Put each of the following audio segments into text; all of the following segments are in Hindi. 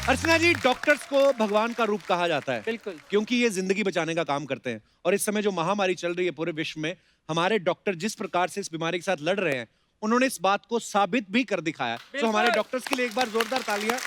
अर्चना जी, डॉक्टर्स को भगवान का रूप कहा जाता है। बिल्कुल। क्योंकि ये जिंदगी बचाने का काम करते हैं। और इस समय जो महामारी चल रही है पूरे विश्व में, हमारे डॉक्टर जिस प्रकार से इस बीमारी के साथ लड़ रहे हैं, उन्होंने इस बात को साबित भी कर दिखाया। तो हमारे डॉक्टर्स के लिए एक बार जोरदार तालियां।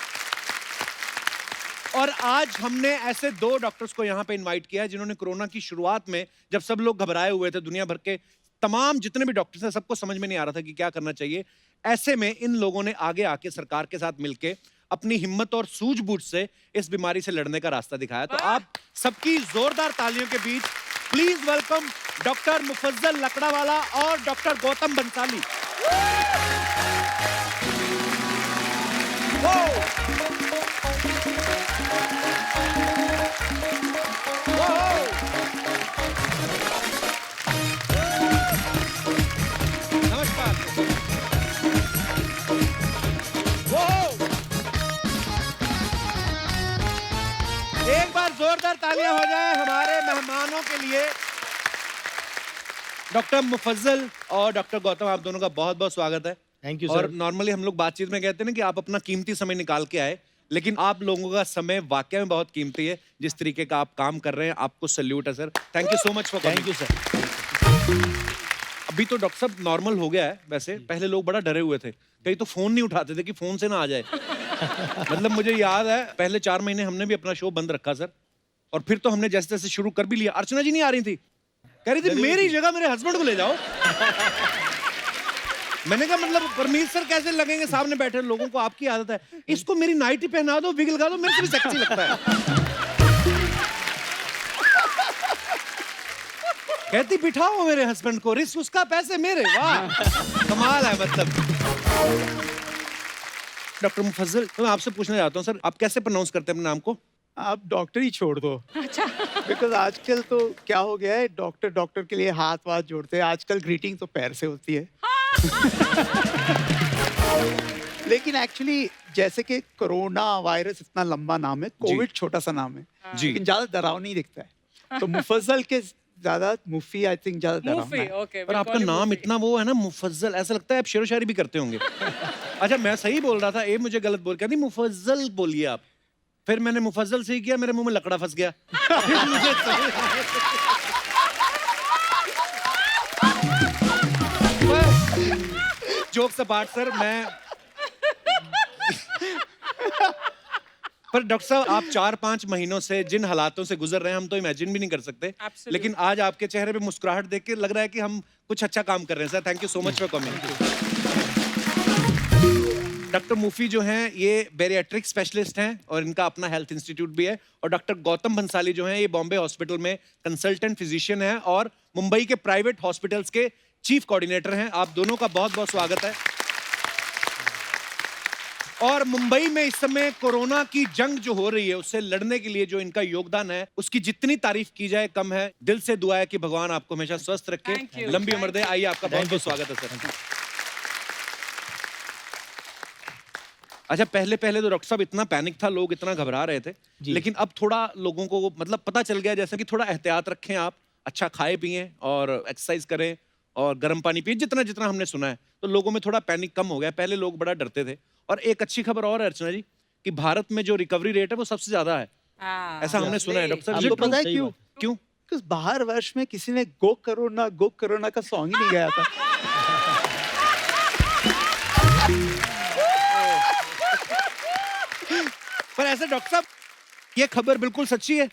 और आज हमने ऐसे 2 डॉक्टर्स को यहाँ पे इनवाइट किया है जिन्होंने कोरोना की शुरुआत में, जब सब लोग घबराए हुए थे, दुनिया भर के तमाम जितने भी डॉक्टर्स हैं, सबको समझ में नहीं आ रहा था कि क्या करना चाहिए। ऐसे में इन लोगों ने आगे आके सरकार के साथ मिलके अपनी हिम्मत और सूझबूझ से इस बीमारी से लड़ने का रास्ता दिखाया। तो आप सबकी जोरदार तालियों के बीच please welcome doctor Mufaddal Lakdawala और डॉक्टर गौतम बंसाली। नमस्कार। एक बार जोरदार तालियां हो जाए हमारे मेहमानों के लिए। डॉक्टर मुफज्जल और डॉक्टर गौतम, आप दोनों का बहुत बहुत स्वागत है। थैंक यू और सर। नॉर्मली हम लोग बातचीत में कहते हैं ना कि आप अपना कीमती समय निकाल के आए, लेकिन आप लोगों का समय वाकई में बहुत कीमती है। जिस तरीके का आप काम कर रहे हैं, आपको सैल्यूट है sir. Thank you so much for coming. Thank you sir. अभी तो डॉक्टर साहब नॉर्मल हो गया है। वैसे पहले लोग बड़ा डरे हुए थे, कहीं तो फोन नहीं उठाते थे कि फोन से ना आ जाए। मतलब मुझे याद है पहले 4 महीने हमने भी अपना शो बंद रखा सर, और फिर तो हमने जैसे जैसे शुरू कर भी लिया। अर्चना जी नहीं आ रही थी, कह रही थी मेरी जगह मेरे हस्बैंड को ले जाओ। मैंने कहा मतलब परमीत सर कैसे लगेंगे सामने बैठे लोगों को, आपकी आदत है। इसको मेरी नाइटी पहना दो, विग लगा दो, मेरे को भी सेक्सी लगता है। कहती बिठाओ मेरे हस्बैंड को, रिस्क उसका पैसे मेरे। वाह कमाल है। मतलब डॉक्टर मुफज्जल, तो मैं आपसे पूछना चाहता हूँ सर, आप कैसे प्रोनाउंस करते हैं अपने नाम को? आप डॉक्टर ही छोड़ दो। अच्छा। बिकॉज आजकल तो क्या हो गया है, डॉक्टर डॉक्टर के लिए हाथ वाथ जोड़ते हैं। आजकल ग्रीटिंग तो पैर से होती है। लेकिन एक्चुअली जैसे कि कोरोना वायरस इतना लंबा नाम है, कोविड छोटा सा नाम है, जी। लेकिन ज्यादा डरावनी दिखता है। तो मुफज्जल के ज्यादा मुफी, आई थिंक ज्यादा डरावना है। ओके। पर आपका नाम इतना वो है ना मुफज्जल, ऐसा लगता है आप शेरो शायरी भी करते होंगे। अच्छा मैं सही बोल रहा था, ये मुझे गलत बोल, कहती मुफज्जल बोलिए आप। फिर मैंने मुफज्जल सही किया, मेरे मुंह में लकड़ा फंस गया। जोक्स अपार्ट सर, मैं पर डॉक्टर साहब आप 4-5 महीनों से जिन हालातों से गुजर रहे हैं, हम तो इमेजिन भी नहीं कर सकते। Absolutely. लेकिन आज आपके चेहरे पे मुस्कुराहट देख के लग रहा है कि हम कुछ अच्छा काम कर रहे हैं sir. Thank you so much for coming. Doctor Mufi जो हैं ये बेरियाट्रिक स्पेशलिस्ट हैं और इनका अपना हेल्थ इंस्टीट्यूट भी है। और डॉक्टर गौतम बंसाली जो हैं ये बॉम्बे हॉस्पिटल में कंसल्टेंट फिजिशियन हैं और मुंबई के प्राइवेट हॉस्पिटल्स के चीफ कोऑर्डिनेटर हैं। आप दोनों का बहुत बहुत स्वागत है। और मुंबई में इस समय कोरोना की जंग जो हो रही है, उससे लड़ने के लिए जो इनका योगदान है, उसकी जितनी तारीफ की जाए कम है। दिल से दुआ है कि भगवान आपको हमेशा स्वस्थ रखे, Thank you. लंबी उम्र दे। आइए, आपका बहुत बहुत स्वागत है सर। अच्छा पहले तो डॉक्टर साहब इतना पैनिक था, लोग इतना घबरा रहे थे, लेकिन अब थोड़ा लोगों को मतलब पता चल गया जैसे कि थोड़ा एहतियात रखें, आप अच्छा खाए पिए और एक्सरसाइज करें और गर्म पानी पिए, जितना जितना हमने सुना है। तो लोगों में थोड़ा पैनिक कम हो गया। पहले लोग बड़ा डरते थे। और एक अच्छी खबर और है अर्चना जी, कि भारत में जो रिकवरी रेट है वो सबसे ज्यादा है, ऐसा हमने सुना है डॉक्टर साहब। आपको पता है क्यों? क्यों? बिकॉज बाहर वर्ष में किसी ने गो कोरोना का सॉन्ग ही नहीं गाया था। पर ऐसे डॉक्टर साहब ये खबर बिल्कुल सच्ची है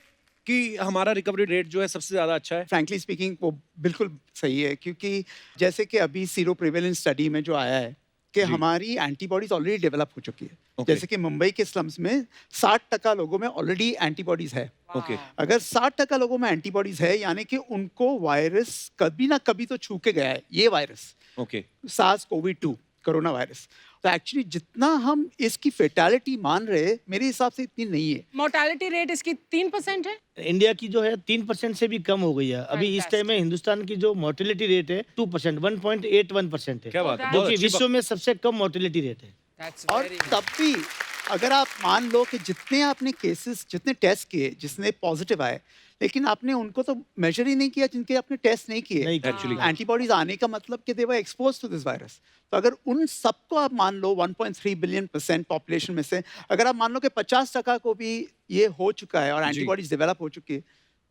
कि हमारा रिकवरी रेट जो है सबसे ज्यादा अच्छा है? फ्रैंकली स्पीकिंग वो बिल्कुल सही है, क्योंकि जैसे कि अभी सीरो प्रिवेलेंस स्टडी में जो आया है कि हमारी एंटीबॉडीज ऑलरेडी डेवलप हो चुकी है। जैसे कि मुंबई के स्लम्स में 60% लोगों में ऑलरेडी एंटीबॉडीज है। ओके। अगर 60% लोगों में एंटीबॉडीज है, यानी कि उनको वायरस कभी ना कभी तो छू के गया है, ये virus okay. SARS-CoV-2 corona virus. तो एक्चुअली जितना हम इसकी फेटालिटी मान रहे, मेरे हिसाब से इतनी नहीं है। मोर्टालिटी रेट इसकी 3% है। इंडिया की जो है 3% से भी कम हो गई है। अभी इस टाइम में हिंदुस्तान की जो मोर्टेलिटी रेट है 2%, 1.81% है। क्या बात है, जो बहुत कि अच्छी विश्व में सबसे कम मोर्टेलिटी रेट है। That's और very good. तब भी अगर आप मान लो कि जितने आपने केसेस, जितने टेस्ट किए, जिसने पॉजिटिव आए, लेकिन आपने उनको तो मेजर ही नहीं किया जिनके आपने टेस्ट नहीं किए। नहीं Actually. एंटीबॉडीज आने का मतलब कि दे वर एक्सपोज टू दिस वायरस। तो अगर उन सबको आप मान लो 1.3 बिलियन% पॉपुलेशन में से अगर आप मान लो कि 50% को भी ये हो चुका है और जी। एंटीबॉडीज डेवलप हो चुकी है,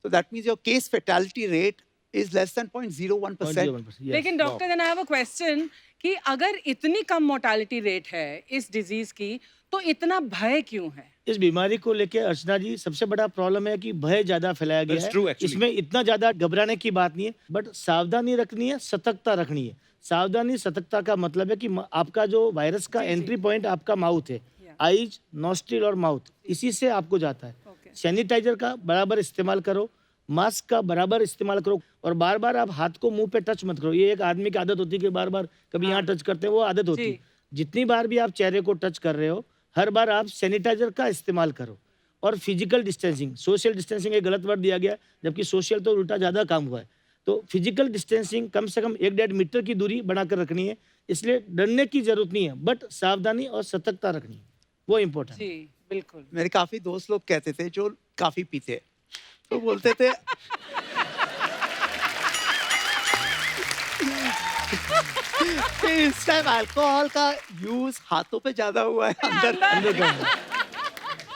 तो that means your case fatality rate is less than 0.01%। 0.01%, yes. लेकिन doctor then I have a question कि अगर इतनी कम मोर्टालिटी रेट है इस डिजीज की तो इतना भय क्यों है? इस बीमारी को लेके अर्चना जी सबसे बड़ा प्रॉब्लम है कि भय ज्यादा फैलाया गया That's true, है। actually. इसमें इतना ज्यादा घबराने की बात नहीं है, बट सावधानी रखनी है, सतर्कता रखनी है। सावधानी सतर्कता का मतलब है कि आपका जो वायरस का एंट्री पॉइंट आपका माउथ है, आईज, नॉस्ट्रिल और माउथ, इसी से आपको जाता है। Okay. सैनिटाइजर का बराबर इस्तेमाल करो, मास्क का बराबर इस्तेमाल करो, और बार बार आप हाथ को मुंह पे टच मत करो। ये एक आदमी की आदत होती है कि बार बार कभी यहाँ टच करते हैं, वो आदत होती है। जितनी बार भी आप चेहरे को टच कर रहे हो, हर बार आप सैनिटाइजर का इस्तेमाल करो। और फिजिकल डिस्टेंसिंग, सोशल डिस्टेंसिंग एक गलत वर्ड दिया गया, जबकि सोशल तो उल्टा ज़्यादा काम हुआ है। तो फिजिकल डिस्टेंसिंग कम से कम 1-1.5 मीटर की दूरी बनाकर रखनी है। इसलिए डरने की जरूरत नहीं है, बट सावधानी और सतर्कता रखनी है, वो इम्पोर्टेंट है। जी बिल्कुल। मेरे काफी दोस्त लोग कहते थे जो काफी पीते हैं, तो बोलते थे कि इस टाइम अल्कोहल का यूज हाथों पे ज्यादा हुआ है, अंदर अंदर का अंदर।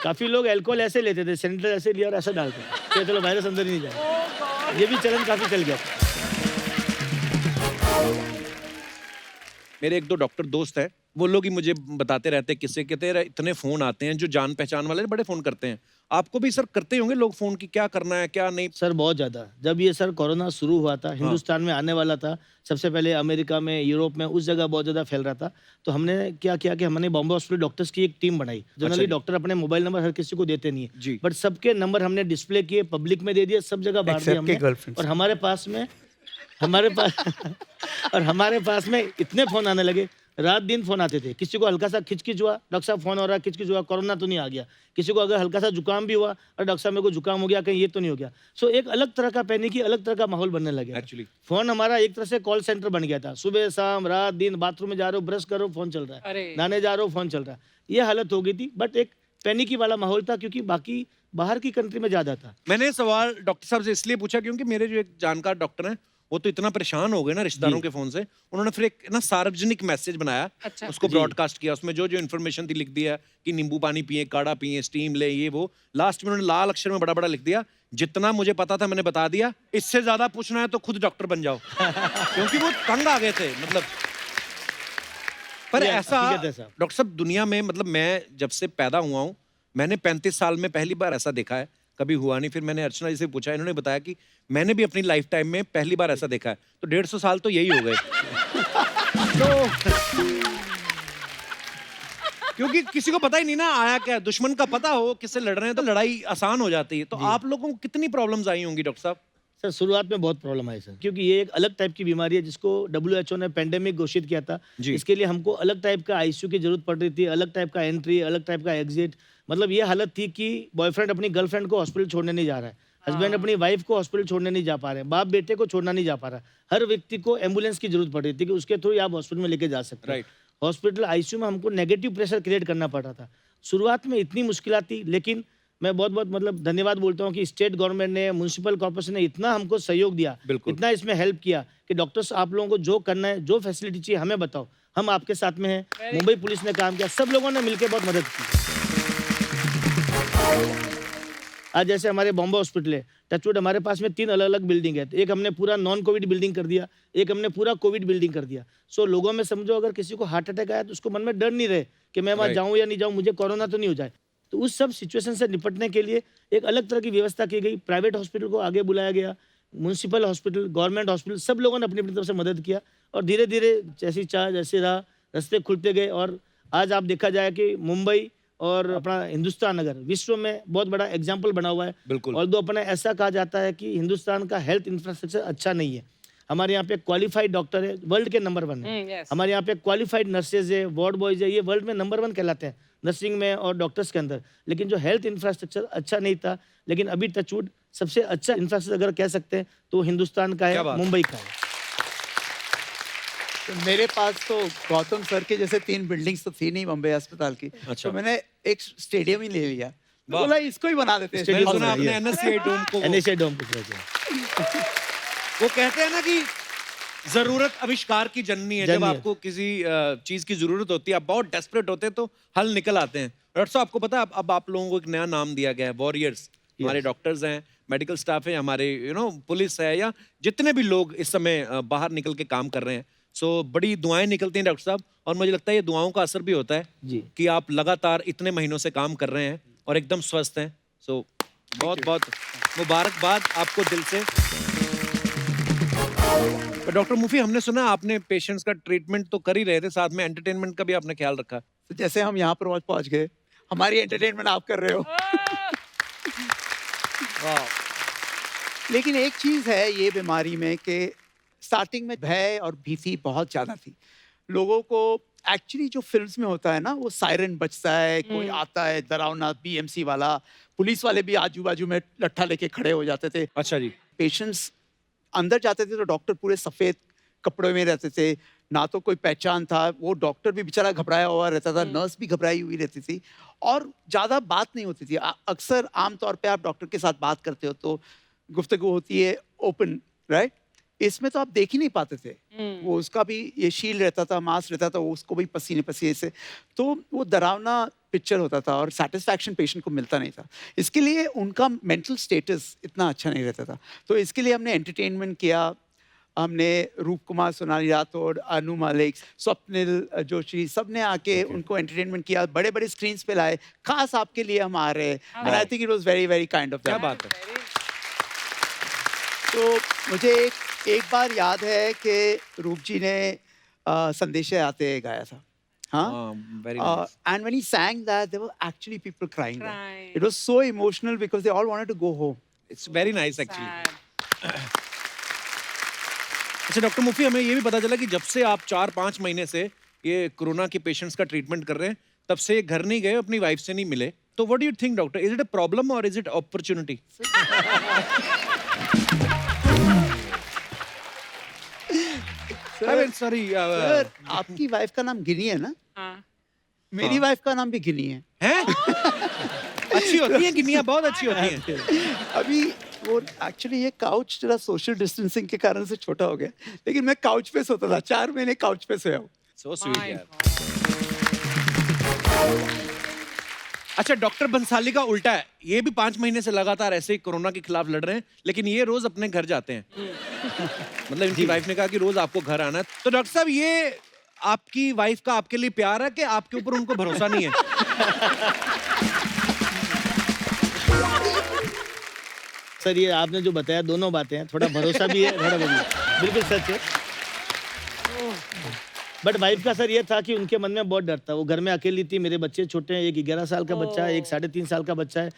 काफी लोग अल्कोहल ऐसे लेते थे, सैनिटाइजर ऐसे लिया और ऐसा डालते थे, चलो वायरस अंदर ही नहीं जाए। ये भी चलन काफी चल गया था। मेरे 1-2 डॉक्टर दोस्त हैं, वो लोग ही मुझे बताते रहते हैं किस्से, कहते हैं इतने फोन आते हैं जो जान पहचान वाले बड़े फोन करते हैं। आपको भी सर करते होंगे लोग फोन की, क्या करना है क्या नहीं? सर बहुत ज़्यादा। जब ये सर कोरोना शुरू हुआ था, हिंदुस्तान में आने वाला था, सबसे पहले अमेरिका में, यूरोप में, उस जगह बहुत ज़्यादा फैल रहा था। तो हमने क्या किया कि हमने बॉम्बे हॉस्पिटल डॉक्टर्स की एक टीम बनाई। जनरली जी। डॉक्टर अपने मोबाइल नंबर हर किसी को देते नहीं जी। है, बट सबके नंबर हमने डिस्प्ले किए, पब्लिक में दे दिए, सब जगह बांट दिए Except के हमने। girlfriends। और हमारे पास और हमारे पास में इतने फोन आने लगे, रात दिन फोन आते थे। किसी को हल्का सा खिचखिच हुआ, डॉक्टर साहब फोन हो रहा है, खिचखिच हुआ, कोरोना तो नहीं आ गया। किसी को अगर हल्का सा जुकाम भी हुआ, और डॉक्टर साहब मेरे को जुकाम हो गया, कहीं ये तो नहीं हो गया। सो एक अलग तरह का पैनिक, अलग तरह का माहौल बनने लगा। Actually. फोन हमारा एक तरह से कॉल सेंटर बन गया था। सुबह शाम रात दिन बाथरूम में जा रहे हो, ब्रश करो, फोन चल रहा है, अरे। नहाने जा रहे हो, फोन चल रहा है। ये हालत हो गई थी, बट एक पैनिकी वाला माहौल था, क्योंकि बाकी बाहर की कंट्री में ज्यादा था। मैंने सवाल डॉक्टर साहब से इसलिए पूछा क्योंकि मेरे जो एक जानकार डॉक्टर हैं, वो तो इतना परेशान हो गए ना रिश्तेदारों के फोन से, उन्होंने फिर एक ना सार्वजनिक मैसेज बनाया, अच्छा। उसको ब्रॉडकास्ट किया। उसमें जो जो इन्फॉर्मेशन थी लिख दिया कि नींबू पानी पिए, काढ़ा पिए, स्टीम ले, ये वो। लास्ट में उन्होंने लाल अक्षर में बड़ा बड़ा लिख दिया, जितना मुझे पता था मैंने बता दिया, इससे ज्यादा पूछना है तो खुद डॉक्टर बन जाओ। क्योंकि वो तंग आ गए थे, मतलब। पर ये ऐसा हकीकत है साहब। डॉक्टर साहब दुनिया में, मतलब मैं जब से पैदा हुआ हूँ, मैंने 35 साल में पहली बार ऐसा देखा है, कभी हुआ नहीं। फिर मैंने अर्चना जी से पूछा, इन्होंने बताया कि मैंने भी अपनी लाइफ टाइम में पहली बार ऐसा देखा है। तो 150 साल तो यही हो गए। तो क्योंकि किसी को पता ही नहीं ना आया क्या, दुश्मन का पता हो किससे लड़ रहे हैं तो लड़ाई आसान हो जाती है। तो आप लोगों को कितनी प्रॉब्लम्स आई होंगी डॉक्टर साहब? सर शुरुआत में बहुत प्रॉब्लम आई सर, क्योंकि ये एक अलग टाइप की बीमारी है जिसको WHO ने पेंडेमिक घोषित किया था। जी। इसके लिए हमको अलग टाइप का ICU की जरूरत पड़ रही थी, अलग टाइप का एंट्री, अलग टाइप का एग्जिट। मतलब ये हालत थी कि बॉयफ्रेंड अपनी गर्लफ्रेंड को हॉस्पिटल छोड़ने नहीं जा रहा है, हस्बैंड अपनी वाइफ को हॉस्पिटल छोड़ने नहीं जा पा रहे हैं, बाप बेटे को छोड़ना नहीं जा पा रहा। हर व्यक्ति को एम्बुलेंस की जरूरत पड़ रही थी कि उसके थ्रू आप हॉस्पिटल में लेके जा सकते हैं। Right. हॉस्पिटल ICU में हमको नेगेटिव प्रेशर क्रिएट करना पड़ रहा था। शुरुआत में इतनी मुश्किलात थी, लेकिन मैं बहुत बहुत मतलब धन्यवाद बोलता हूँ कि स्टेट गवर्नमेंट ने, म्युनिसिपल कॉर्पोरेशन ने इतना हमको सहयोग दिया, बिल्कुल। इतना इसमें हेल्प किया कि डॉक्टर्स आप लोगों को जो करना है, जो फैसिलिटी चाहिए हमें बताओ, हम आपके साथ में हैं। मुंबई पुलिस ने काम किया, सब लोगों ने मिलकर बहुत मदद की। आज जैसे हमारे बॉम्बे हॉस्पिटल है, टचवुड हमारे पास में 3 अलग अलग बिल्डिंग है। एक हमने पूरा नॉन कोविड बिल्डिंग कर दिया, एक हमने पूरा कोविड बिल्डिंग कर दिया। सो लोगों में समझो अगर किसी को हार्ट अटैक आया तो उसको मन में डर नहीं रहे कि मैं वहाँ Right. जाऊँ या नहीं जाऊँ, मुझे कोरोना तो नहीं हो जाए। तो उस सब सिचुएशन से निपटने के लिए एक अलग तरह की व्यवस्था की गई। प्राइवेट हॉस्पिटल को आगे बुलाया गया, म्यूनसिपल हॉस्पिटल, गवर्नमेंट हॉस्पिटल, सब लोगों ने अपनी अपनी तरफ से मदद किया। और धीरे धीरे जैसी चाह जैसे रहा, रास्ते खुलते गए। और आज आप देखा जाए कि मुंबई और अपना हिंदुस्तान अगर विश्व में बहुत बड़ा एग्जाम्पल बना हुआ है। बिल्कुल। और अपना ऐसा कहा जाता है कि हिंदुस्तान का हेल्थ इंफ्रास्ट्रक्चर अच्छा नहीं है। हमारे यहाँ पे क्वालिफाइड डॉक्टर है, वर्ल्ड के नंबर 1 है। yes. हमारे यहाँ पे क्वालिफाइड नर्सेज है, वार्ड बॉयज है, ये वर्ल्ड में नंबर 1 कहलाते हैं नर्सिंग में और डॉक्टर्स के अंदर। लेकिन जो हेल्थ इंफ्रास्ट्रक्चर अच्छा नहीं था, लेकिन अभी टचवुड सबसे अच्छा इंफ्रास्ट्रक्चर अगर कह सकते हैं तो हिंदुस्तान का क्या है, बात। मुंबई का है। तो मेरे पास तो गौतम सर के जैसे 3 बिल्डिंग्स तो थी नहीं बम्बे अस्पताल की। अच्छा। तो मैंने एक स्टेडियम ही ले लिया। तो वाह। बोला इसको ही बना देते हैं। स्टेडियम मैंने सुना बनाइए। आपने एनएससीआई डोम को NSA डोम कुछ रहते हैं। वो कहते हैं ना कि जरूरत आविष्कार की जननी है। जब जननी है। आपको किसी चीज की जरूरत होती है, आप बहुत डेस्परेट होते हैं, तो हल निकल आते हैं। डॉक्टर साहब, आपको पता है अब आप लोगों को एक नया नाम दिया गया है, वॉरियर्स। हमारे डॉक्टर्स हैं, मेडिकल स्टाफ है, हमारे पुलिस है, या जितने भी लोग इस समय बाहर निकल के काम कर रहे हैं। सो बड़ी दुआएं निकलती हैं डॉक्टर साहब, और मुझे लगता है ये दुआओं का असर भी होता है जी। कि आप लगातार इतने महीनों से काम कर रहे हैं और एकदम स्वस्थ हैं। सो बहुत बहुत मुबारकबाद आपको दिल से। पर डॉक्टर मुफी, हमने सुना आपने पेशेंट्स का ट्रीटमेंट तो कर ही रहे थे, साथ में एंटरटेनमेंट का भी आपने ख्याल रखा। तो जैसे हम यहाँ पर पहुंच गए, हमारी एंटरटेनमेंट आप कर रहे हो। लेकिन एक चीज है ये बीमारी में कि स्टार्टिंग में भय और भीति बहुत ज्यादा थी लोगों को। एक्चुअली जो फिल्म्स में होता है ना, वो सायरन बजता है, कोई आता है डरावना, बीएमसी वाला, पुलिस वाले भी आजू बाजू में लट्ठा लेके खड़े हो जाते थे। अच्छा जी। पेशेंट्स अंदर जाते थे तो डॉक्टर पूरे सफेद कपड़ों में रहते थे, ना तो कोई पहचान था, वो डॉक्टर भी बेचारा घबराया हुआ रहता था, नर्स भी घबराई हुई रहती थी, और ज़्यादा बात नहीं होती थी। अक्सर आमतौर पे आप डॉक्टर के साथ बात करते हो तो गुफ्तगू होती है ओपन, राइट। इसमें तो आप देख ही नहीं पाते थे। वो उसका भी ये शील्ड रहता था, मास्क रहता था, उसको भी पसीने पसीने से, तो वो डरावना पिक्चर होता था और सेटिस्फैक्शन पेशेंट को मिलता नहीं था। इसके लिए उनका मेंटल स्टेटस इतना अच्छा नहीं रहता था। तो इसके लिए हमने एंटरटेनमेंट किया। हमने रूप कुमार, सोनाली राठौड़, अनु मालिक, स्वप्निल जोशी, सब ने आके उनको एंटरटेनमेंट किया, बड़े बड़े स्क्रीन पे लाए, खास आपके लिए हम आ रहे हैं। And I think it was very very kind of क्या देम। बात है। तो मुझे एक बार याद है कि रूप जी ने संदेशे आते गाया था। हाँ, very nice. and when he sang that, there were actually people crying. there. Crying. It was so emotional because they all wanted to go home. It's very nice actually. Sad. अच्छा डॉक्टर मुफी, हमें ये भी पता चला कि जब से आप 4-5 महीने से ये कोरोना के पेशेंट्स का ट्रीटमेंट कर रहे हैं, तब से ये घर नहीं गए, अपनी वाइफ से नहीं मिले। तो what do you think doctor, is it a problem और is it opportunity? Sorry sir, आपकी वाइफ का नाम गिनी है ना? हाँ. मेरी वाइफ का नाम भी गिनी है। हैं? अच्छी होती है गिनिया, बहुत अच्छी होती हैं। अभी वो एक्चुअली ये काउच जरा सोशल डिस्टेंसिंग के कारण से छोटा हो गया, लेकिन मैं काउच पे सोता था, 4 महीने काउच पे सोया हूँ। So sweet My यार। God. अच्छा डॉक्टर बंसाली का उल्टा है, ये भी 5 महीने से लगातार ऐसे ही कोरोना के खिलाफ लड़ रहे हैं, लेकिन ये रोज अपने घर जाते हैं। मतलब इनकी वाइफ ने कहा कि रोज आपको घर आना है। तो डॉक्टर साहब, ये आपकी वाइफ का आपके लिए प्यार है कि आपके ऊपर उनको भरोसा नहीं है? सर, ये आपने जो बताया दोनों बातें हैं, थोड़ा भरोसा भी है, थोड़ा बिल्कुल सच है। बट वाइफ का सर ये था कि उनके मन में बहुत डर था। वो घर में अकेली थी, मेरे बच्चे छोटे हैं, एक 11 साल का बच्चा है, एक 3.5 साल का बच्चा है।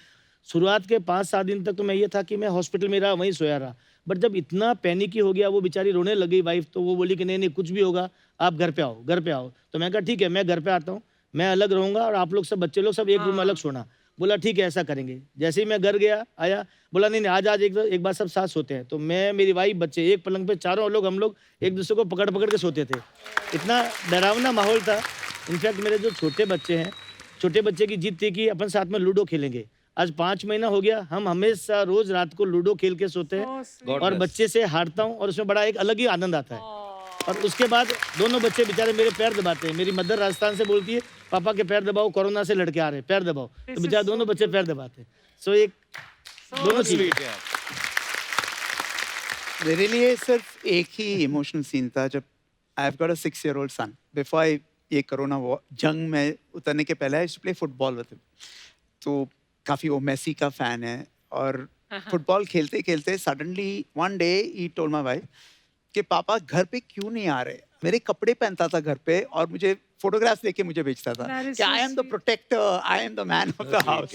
शुरुआत के 5-7 दिन तक तो मैं ये था कि मैं हॉस्पिटल में रहा, वहीं सोया रहा। बट जब इतना पैनिक ही हो गया, वो बेचारी रोने लगी वाइफ, तो वो बोली कि नहीं नहीं, कुछ भी होगा आप घर पे आओ, घर पे आओ। तो मैं कहा ठीक है, मैं घर पे आता हूँ, मैं अलग रहूंगा और आप लोग सब, बच्चे लोग सब एक रूम में अलग सोना। बोला ठीक है, ऐसा करेंगे। जैसे ही मैं घर गया आया, बोला नहीं नहीं, आज एक बार सब साथ सोते हैं। तो मैं, मेरी वाइफ, बच्चे एक पलंग पे, चारों लोग हम लोग एक दूसरे को पकड़ पकड़ के सोते थे। इतना डरावना माहौल था। इनफैक्ट मेरे जो छोटे बच्चे हैं, छोटे बच्चे की जिद थी कि अपन साथ में लूडो खेलेंगे। आज 5 महीना हो गया, हम हमेशा रोज रात को लूडो खेल के सोते हैं So sweet. और बच्चे से हारता हूँ और उसमें बड़ा एक अलग ही आनंद आता है। और उसके बाद दोनों बच्चे बेचारे मेरे पैर दबाते हैं। मेरी मदर राजस्थान से बोलती है पापा के पैर दबाओ, कोरोना से लड़के आ रहे हैं, पैर दबाओ। तो बेचारे दोनों बच्चे पैर दबाते हैं। सो एक दोनों चीज। स्वीट यार। मेरे लिए सिर्फ एक ही इमोशनल सीन था जब I have got a 6-year-old son. Before ये कोरोना जंग में उतरने के पहले I used to play football with him. तो काफ़ी वो मेसी का फैन है और फुटबॉल खेलते खेलते suddenly one day he told my wife कि पापा घर पे क्यों नहीं आ रहे। मेरे कपड़े पहनता था घर पे और मुझे फोटोग्राफ्स लेके मुझे भेजता था That is कि so I am the sweet. Protector, I am the man of the house.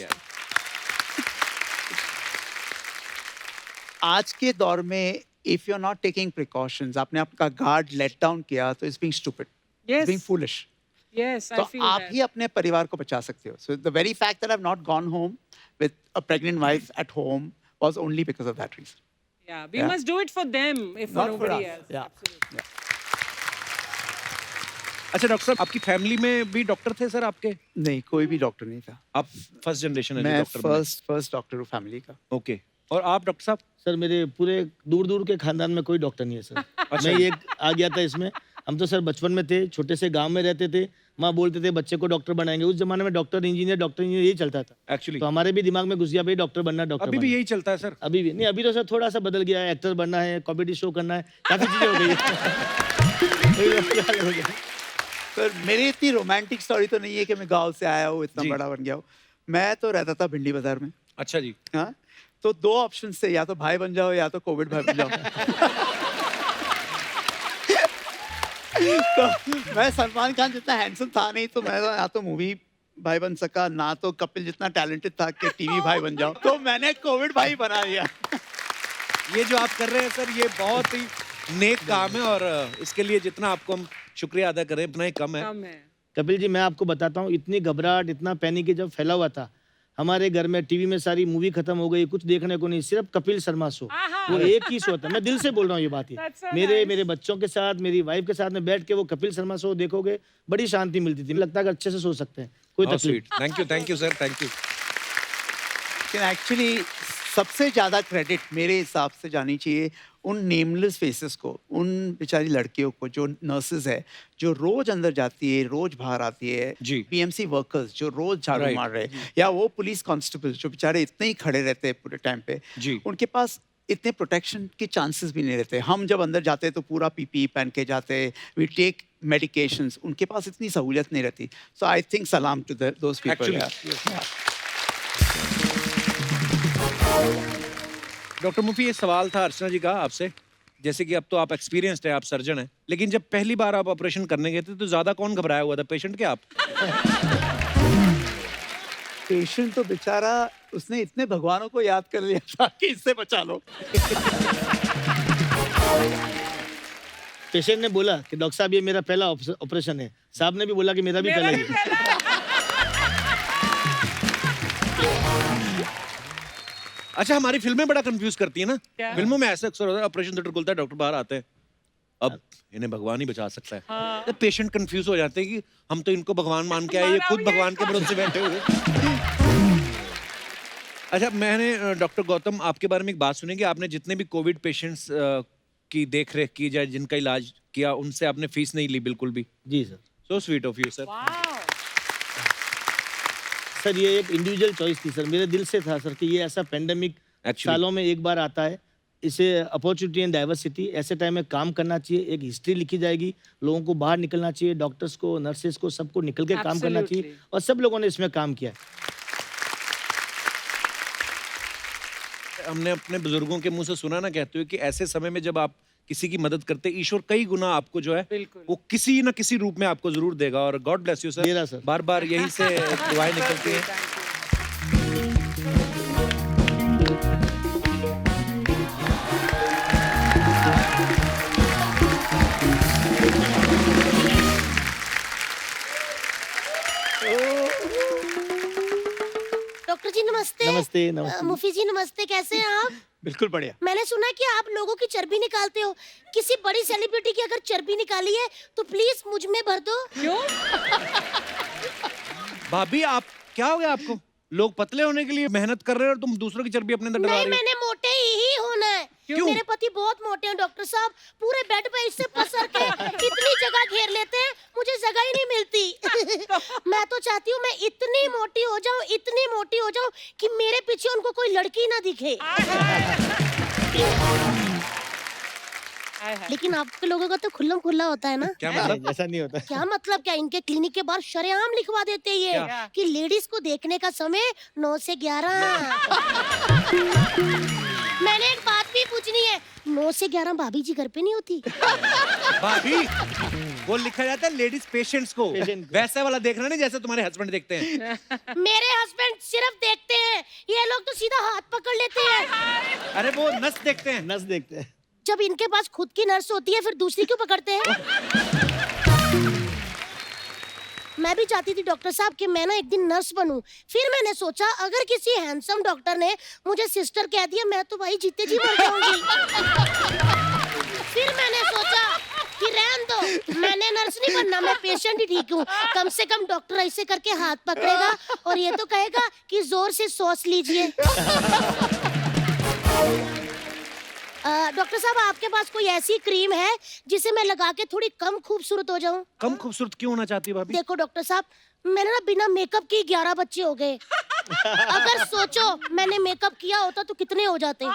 आज के दौर में if you are not taking precautions, आपने आपका गार्ड लेट डाउन किया तो it's being stupid, Yes. It's being foolish. Yes, I तो feel आप that. ही अपने परिवार को बचा सकते हो। So the very fact that I have not gone home with a pregnant wife at home was only because of that reason. Yeah, we Yeah. must do it for them if for Not for nobody us. else. Yeah. Absolutely. Yeah. अच्छा डॉक्टर साहब, आपकी फैमिली में भी डॉक्टर थे सर आपके? नहीं, कोई भी डॉक्टर नहीं था। आप फर्स्ट जनरेशन है जो मैं डॉक्टर बने? फर्स्ट डॉक्टर हूँ फैमिली का। ओके। और आप डॉक्टर साहब? सर मेरे पूरे दूर दूर के खानदान में कोई डॉक्टर नहीं है सर। मैं ये आ गया था इसमें। हम तो सर बचपन में थे, छोटे से गांव में रहते थे, माँ बोलते थे बच्चे को डॉक्टर बनाएंगे। उस जमाने में डॉक्टर इंजीनियर यही चलता था एक्चुअली तो हमारे भी दिमाग में घुस गया भाई डॉक्टर बनना, डॉक्टर अभी भी बनना। यही चलता है सर? अभी भी नहीं, अभी तो सर थोड़ा सा बदल गया है, एक्टर बनना है, कॉमेडी शो करना है, काफी चीजें हो गई है। सर मेरी इतनी रोमांटिक स्टोरी तो नहीं है कि मैं गांव से आया हूँ, इतना जी। बड़ा बन गया हूँ। मैं तो रहता था भिंडी बाजार में। अच्छा जी। हाँ, तो दो ऑप्शन थे, या तो भाई बन जाओ या तो कोविड भाई बन जाओ। तो मैं सलमान खान जितना हैंडसम था नहीं, तो मैं या तो मूवी भाई बन सका, ना तो कपिल जितना टैलेंटेड था कि टीवी भाई बन जाओ। तो मैंने कोविड भाई बना लिया। ये जो आप कर रहे हैं सर, ये बहुत ही नेक काम है और इसके लिए जितना आपको हम शुक्रिया अदा करें उतना ही कम है। कम है। कपिल जी मैं आपको बताता हूँ, इतनी घबराहट, इतना पैनिक जब फैला हुआ था हमारे घर में, टीवी में सारी मूवी खत्म हो गई, कुछ देखने को नहीं, सिर्फ कपिल शर्मा शो, वो एक ही शो था। मैं दिल से बोल रहा हूँ ये बात। That's so मेरे बच्चों के साथ, मेरी वाइफ के साथ में बैठ के वो कपिल शर्मा शो देखोगे, बड़ी शांति मिलती थी। लगता है कि अच्छे से सो सकते हैं, कोई तकलीफ। Thank you sir, thank you. लेकिन एक्चुअली सबसे ज्यादा क्रेडिट मेरे हिसाब से जानी चाहिए उन नेमलेस फेसेस को, उन बेचारी लड़कियों को जो नर्सेज है, जो रोज अंदर जाती है, रोज बाहर आती है, जी। पीएमसी वर्कर्स जो रोज झाड़ू Right. मार रहे हैं, या वो पुलिस कांस्टेबल जो बेचारे इतने ही खड़े रहते हैं पूरे टाइम पे, जी। उनके पास इतने प्रोटेक्शन के चांसेस भी नहीं रहते। हम जब अंदर जाते हैं तो पूरा पीपी पहन के जाते हैं, वी टेक मेडिकेशंस, उनके पास इतनी सहूलियत नहीं रहती। सो आई थिंक सलाम टू दोस पीपल। डॉक्टर मुफी, ये सवाल था अर्चना जी का आपसे, जैसे कि अब तो आप एक्सपीरियंस्ड है, आप सर्जन हैं, लेकिन जब पहली बार आप ऑपरेशन करने गए थे तो ज्यादा कौन घबराया हुआ था, पेशेंट के आप? पेशेंट तो बेचारा, उसने इतने भगवानों को याद कर लिया था कि इससे बचा लो। पेशेंट ने बोला कि डॉक्टर साहब ये मेरा पहला ऑपरेशन है, साहब ने भी बोला कि मेरा भी पहला ही है। अच्छा, हमारी फिल्में बड़ा कंफ्यूज करती है ना। क्या? फिल्मों में ऐसा अक्सर होता है, ऑपरेशन थिएटर खुलता है, डॉक्टर बाहर आते हैं, अब इन्हें भगवान ही बचा सकता है। हाँ। तो पेशेंट कंफ्यूज हो जाते हैं कि हम तो इनको भगवान मान के आए, ये मारा खुद हुआ है भगवान के भरोसे बैठे हुए। अच्छा, मैंने डॉक्टर गौतम आपके बारे में एक बात सुनी कि आपने जितने भी कोविड पेशेंट्स की देख रेख की जाए, जिनका इलाज किया, उनसे आपने फीस नहीं ली बिल्कुल भी। जी sir. So sweet of you sir. Wow. Sir ये एक इंडिविजुअल चॉइस थी सर, मेरे दिल से था सर कि ये ऐसा पेंडेमिक Actually. सालों में एक बार आता है, इसे अपॉर्चुनिटी एंड डाइवर्सिटी, ऐसे टाइम में काम करना चाहिए, एक हिस्ट्री लिखी जाएगी, लोगों को बाहर निकलना चाहिए, डॉक्टर्स को, नर्सेस को, सबको निकल के काम करना चाहिए, Absolutely. और सब लोगों ने इसमें काम किया है। हमने अपने बुजुर्गों के मुंह से सुना ना, कहते हुए कि ऐसे समय में जब आप किसी की मदद करते, ईश्वर कई गुना आपको जो है बिल्कुल। वो किसी न किसी रूप में आपको जरूर देगा। और गॉड ब्लेस यू दे रहा सर, सर। बार बार यही से दुआएं निकलती हैं। डॉक्टर जी नमस्ते। नमस्ते, नमस्ते। मुफी जी नमस्ते, कैसे हैं आप? बिल्कुल बढ़िया। मैंने सुना है कि आप लोगों की चर्बी निकालते हो। किसी बड़ी सेलिब्रिटी की अगर चर्बी निकाली है तो प्लीज मुझ में भर दो। क्यों? भाभी, आप क्या हो गया आपको? लोग पतले होने के लिए मेहनत कर रहे हैं और तुम दूसरों की चर्बी अपने अंदर डलवा नहीं, रही हो। मैंने मोटे ही होना है। क्यों? मेरे पति बहुत मोटे हैं डॉक्टर साहब, पूरे बेड पे इससे पसर के इतनी जगह घेर लेते हैं, मुझे जगह ही नहीं मिलती। मैं तो चाहती हूँ मैं इतनी मोटी हो जाऊँ, इतनी मोटी हो जाऊँ कि मेरे पीछे उनको कोई लड़की ना दिखे। हाय हाय। लेकिन आपके लोगों का तो खुल्लम खुल्ला होता है ना। क्या नहीं, मतलब? ऐसा नहीं होता। क्या मतलब? क्या इनके क्लिनिक के बाहर शरेआम लिखवा देते हैं ये क्या? कि लेडीज को देखने का समय 9 से 11। मैंने एक बात भी पूछनी है, 9 से 11 भाभी जी घर पे नहीं होती? भाभी, वो लिखा जाता है लेडीज पेशेंट्स को, Patient को। वैसा वाला देखना नहीं जैसे तुम्हारे हस्बैंड देखते हैं। मेरे हस्बैंड सिर्फ देखते हैं, ये लोग तो सीधा हाथ पकड़ लेते हैं। अरे वो नस देखते हैं। नस देखते हैं। जब इनके पास खुद की नर्स होती है फिर दूसरी क्यों पकड़ते हैं? मैं भी चाहती थी डॉक्टर साहब कि मैं ना एक दिन नर्स बनूं। फिर मैंने सोचा अगर किसी हैंडसम डॉक्टर ने मुझे सिस्टर कह दिया मैं तो भाई जीते जी मर जाऊंगी। फिर मैंने सोचा कि रहन दो, मैंने नर्स नहीं बनना, मैं पेशेंट ही ठीक हूँ। कम से कम डॉक्टर ऐसे करके हाथ पकड़ेगा और ये तो कहेगा कि जोर से सॉस लीजिए। डॉक्टर साहब, आपके पास कोई ऐसी क्रीम है जिसे मैं लगा के थोड़ी कम खूबसूरत हो जाऊं? कम खूबसूरत क्यों होना चाहती है भाभी? देखो डॉक्टर साहब, मैंने ना बिना मेकअप के 11 बच्चे हो गए। अगर सोचो मैंने मेकअप किया होता तो कितने हो जाते।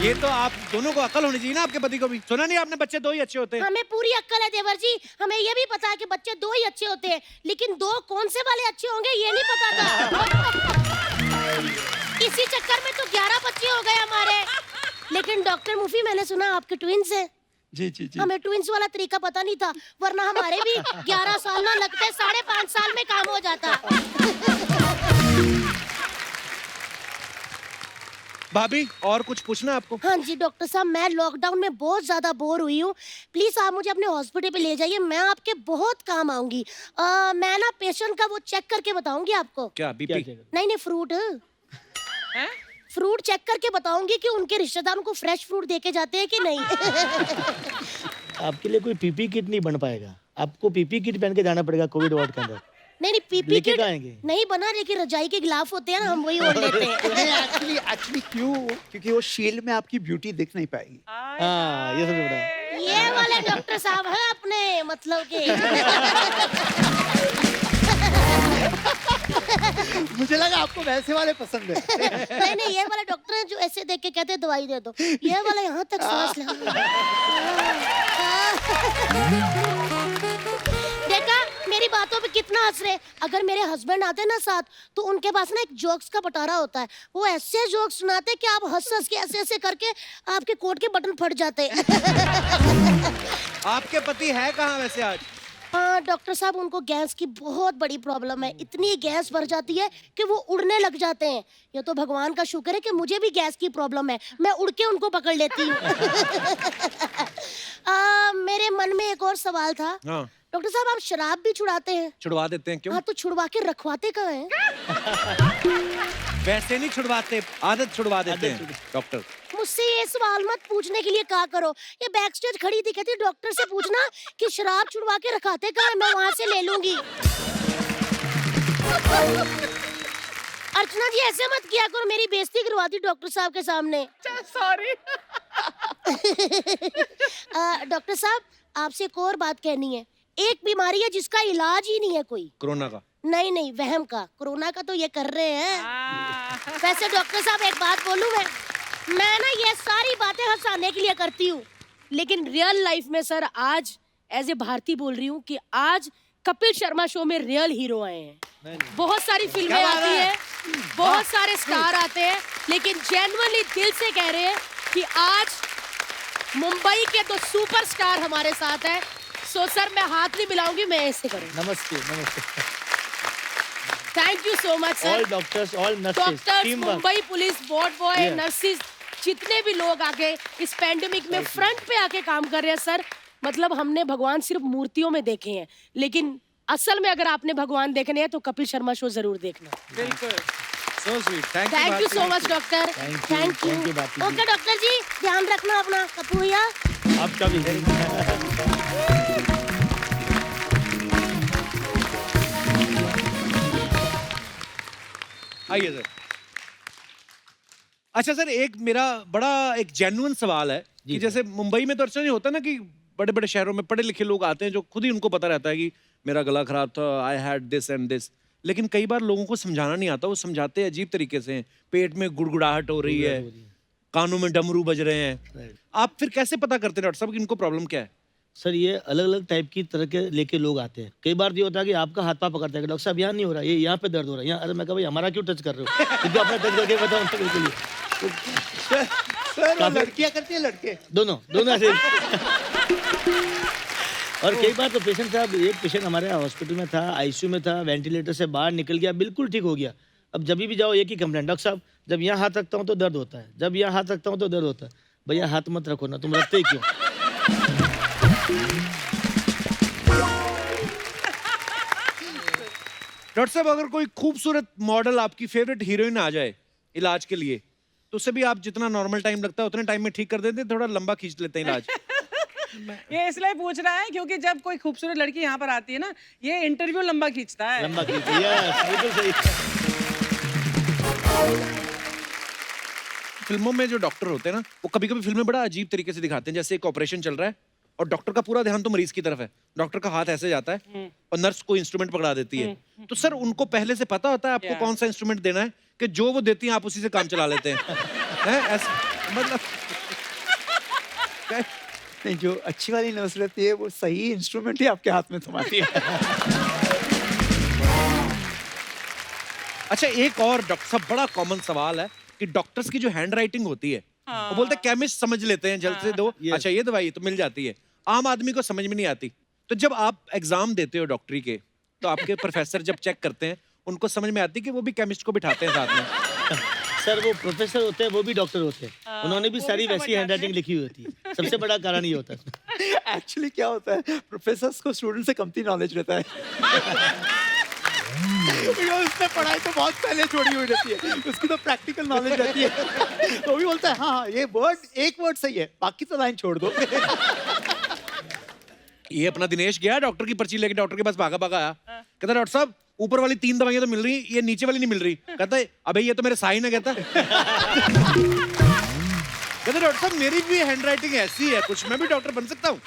ये तो आप दोनों को अकल होनी चाहिए ना, आपके पति को भी। सुना नहीं आपने, बच्चे 2 ही अच्छे होते हैं। हमें पूरी अक्ल है देवर जी, हमें ये भी पता है कि बच्चे 2 ही अच्छे होते हैं, लेकिन 2 कौन से वाले अच्छे होंगे ये नहीं पता था। इसी चक्कर में तो 11 बच्चे हो गए हमारे। लेकिन डॉक्टर मुफी, मैंने सुना आपके ट्विंस हैं। जी जी जी। हमें ट्विंस वाला तरीका पता नहीं था, वरना हमारे भी 11 साल ना लगते, 5.5 साल में काम हो जाता। भाभी और कुछ पूछना है आपको? हाँ जी डॉक्टर साहब, मैं लॉकडाउन में बहुत ज्यादा बोर हुई हूँ, प्लीज आप मुझे अपने हॉस्पिटल पे ले जाइए, मैं आपके बहुत काम आऊंगी। मैं ना पेशेंट का वो चेक करके बताऊंगी आपको। क्या क्या बीपी? क्या नहीं नहीं, फ्रूट हैं? फ्रूट चेक करके बताऊंगी कि उनके रिश्तेदारों को फ्रेश फ्रूट देके जाते हैं कि नहीं। आपके लिए कोई पीपी किट नहीं बन पाएगा, आपको पीपी किट पहन के जाना पड़ेगा कोविड वार्ड के अंदर। नहीं नहीं, पीपी लेके किट कहाँ आएंगे? नहीं बना, लेकिन रजाई के गिलाफ होते हैं ना, हम वही ओढ़ लेते हैं। एक्चुअली क्यों? क्योंकि वो शील्ड में आपकी ब्यूटी दिख नहीं पाएगी। हाँ, ये सबसे बड़ा। ये वाले डॉक्टर साहब हैं अपने मतलब के। मुझे लगा आपको वैसे वाले पसंद है। नहीं नहीं, ये वाला डॉक्टर है जो ऐसे देख के कहते हैं दवाई दे दो, ये वाला यहाँ तक सांस ले। देखा, मेरी बातों पे कितना हंस रहे। अगर मेरे हस्बैंड आते ना साथ, तो उनके पास ना एक जोक्स का पटारा होता है, वो ऐसे जोक्स सुनाते कि आप हंस हंस के ऐसे ऐसे करके आपके कोट के बटन फट जाते। आपके पति है कहाँ वैसे आज? हाँ डॉक्टर साहब, उनको गैस की बहुत बड़ी प्रॉब्लम है, इतनी गैस भर जाती है कि वो उड़ने लग जाते हैं। ये तो भगवान का शुक्र है कि मुझे भी गैस की प्रॉब्लम है, मैं उड़ के उनको पकड़ लेती हूँ। मेरे मन में एक और सवाल था। हाँ, डॉक्टर साहब, आप शराब भी छुड़ाते हैं? छुड़वा देते हैं। क्यों? हाँ, तो छुड़वा के रखवाते कहाँ हैं? वैसे नहीं छुड़वाते, आदत छुड़वा देते हैं डॉक्टर। मुझसे ये सवाल मत पूछने के लिए कहा करो। ये बैक स्टेज खड़ी थी, कहती डॉक्टर से पूछना कि शराब छुड़वा के रखाते कहाँ हैं, मैं वहां से ले लूंगी। अर्चना जी, ऐसे मत किया करो, मेरी बेइज्जती करवाती डॉक्टर साहब के सामने। सॉरी। डॉक्टर साहब, आपसे एक और बात कहनी है। एक बीमारी है जिसका इलाज ही नहीं है कोई। कोरोना का? नहीं नहीं, वहम का। कोरोना का तो ये कर रहे हैं। वैसे डॉक्टर साहब, एक बात बोलूं मैं ना ये सारी बातें हंसाने के लिए करती हूँ, लेकिन रियल लाइफ में सर, आज एज ए भारती बोल रही हूँ कि आज कपिल शर्मा शो में रियल हीरो आए हैं। बहुत सारी फिल्में आती हैं, बहुत सारे स्टार आते हैं, लेकिन जेन्युइनली दिल से कह रहे हैं कि आज मुंबई के 2 सुपरस्टार हमारे साथ है। सो सर, मैं हाथ नहीं मिलाऊंगी, मैं ऐसे करूंगी। नमस्ते नमस्ते। Thank you so much sir. All doctors, all nurses, doctors, team work. Mumbai police, ward boy, Yeah. Nurses, जितने भी लोग आके इस पैंडेमिक में फ्रंट पे आके काम कर रहे हैं सर, मतलब हमने भगवान सिर्फ मूर्तियों में देखे हैं, लेकिन असल में अगर आपने भगवान देखने हैं तो कपिल शर्मा शो जरूर देखना। बिल्कुल। So sweet. Thank you so much doctor. Thank you, Bharti ji. Okay doctor ji, ध्यान रखना अपना। कपूर भैया, आपका भी। आइए सर। अच्छा सर, एक मेरा बड़ा एक जेन्युइन सवाल है कि जी जैसे मुंबई में तो अच्छा नहीं होता ना कि बड़े बड़े शहरों में पढ़े लिखे लोग आते हैं जो खुद ही उनको पता रहता है कि मेरा गला खराब था, I had this and this, लेकिन कई बार लोगों को समझाना नहीं आता, वो समझाते हैं अजीब तरीके से हैं। पेट में गुड़गुड़ाहट हो रही है, कानों में डमरू बज रहे हैं। आप फिर कैसे पता करते हैं डॉक्टर साहब कि इनको प्रॉब्लम क्या है? सर, ये अलग अलग टाइप की तरह के लेके लोग आते हैं। कई बार ये होता है कि आपका हाथ पाँव पकड़ता है कि डॉक्टर साहब यहाँ नहीं हो रहा, ये यहाँ पे दर्द हो रहा है, यहाँ। अरे मैं कहा भाई, हमारा क्यों टच कर रहे हो? क्योंकि अपना टच करके बताओ ना, बिल्कुल। सर, लड़कियां करती है, लड़के दोनों ऐसे। और कई बार तो पेशेंट साहब, एक पेशेंट हमारे हॉस्पिटल में था, आईसीयू में था, वेंटिलेटर से बाहर निकल गया, बिल्कुल ठीक हो गया। अब जब भी जाओ एक ही कंप्लेंट, डॉक्टर साहब जब यहाँ हाथ रखता हूँ तो दर्द होता है, जब यहाँ हाथ रखता हूँ तो दर्द होता है। भैया हाथ मत रखो ना, तुम रखते ही क्यों? डॉक्टर साहब, अगर कोई खूबसूरत मॉडल आपकी फेवरेट हीरोइन आ जाए इलाज के लिए, तो उससे भी आप जितना नॉर्मल टाइम लगता है उतने टाइम में ठीक कर देते हैं, थोड़ा लंबा खींच लेते हैं इलाज? ये इसलिए पूछ रहा है क्योंकि जब कोई खूबसूरत लड़की यहाँ पर आती है ना, ये इंटरव्यू लंबा खींचता है। लंबा कीजिए, यस, बिल्कुल सही। फिल्मों में जो डॉक्टर होते हैं ना, वो कभी कभी फिल्में बड़ा अजीब तरीके से दिखाते हैं। जैसे एक ऑपरेशन चल रहा है और डॉक्टर का पूरा ध्यान तो मरीज की तरफ है, डॉक्टर का हाथ ऐसे जाता है और नर्स को इंस्ट्रूमेंट पकड़ा देती है। तो सर उनको पहले से पता होता है आपको कौन सा इंस्ट्रूमेंट देना है, कि जो वो देती हैं आप उसी से काम चला लेते हैं? हैं ऐसा मतलब नहीं, जो अच्छी वाली नर्स रहती है वो सही इंस्ट्रूमेंट ही आपके हाथ में थमाती है। अच्छा, एक और डॉक्टर साहब बड़ा कॉमन सवाल है कि डॉक्टर्स की जो हैंड राइटिंग होती है, वो बोलते हैं केमिस्ट समझ लेते हैं, जल्द से दो, अच्छा ये दवाई तो मिल जाती है, आम आदमी को समझ में नहीं आती। तो जब आप एग्जाम देते हो डॉक्टरी के, तो आपके प्रोफेसर जब चेक करते हैं, उनको समझ में आती है कि वो भी केमिस्ट को बिठाते हैं साथ में? सर वो प्रोफेसर होते हैं, वो भी डॉक्टर होते हैं, उन्होंने भी वो सारी भी समझ वैसी हैंड राइटिंग लिखी हुई होती है। सबसे बड़ा कारण ये होता है। एक्चुअली क्या होता है, प्रोफेसर को स्टूडेंट से कमती नॉलेज रहता है। उसने पढ़ाई तो बहुत पहले छोड़ी हुई रहती है, उसकी तो प्रैक्टिकल नॉलेज रहती है। तो भी बोलता है हाँ ये वर्ड, एक वर्ड सही है, बाकी तो लाइन छोड़ दो। ये अपना दिनेश गया डॉक्टर की पर्ची लेके, डॉक्टर के पास भागा भागा आया, कहता डॉक्टर साहब ऊपर वाली 3 दवाइयां तो मिल रही, ये नीचे वाली नहीं मिल रही। कहता है अबे ये तो मेरे साइन है। कहता डॉक्टर साहब मेरी भी हैंड राइटिंग ऐसी है कुछ, मैं भी डॉक्टर बन सकता हूँ।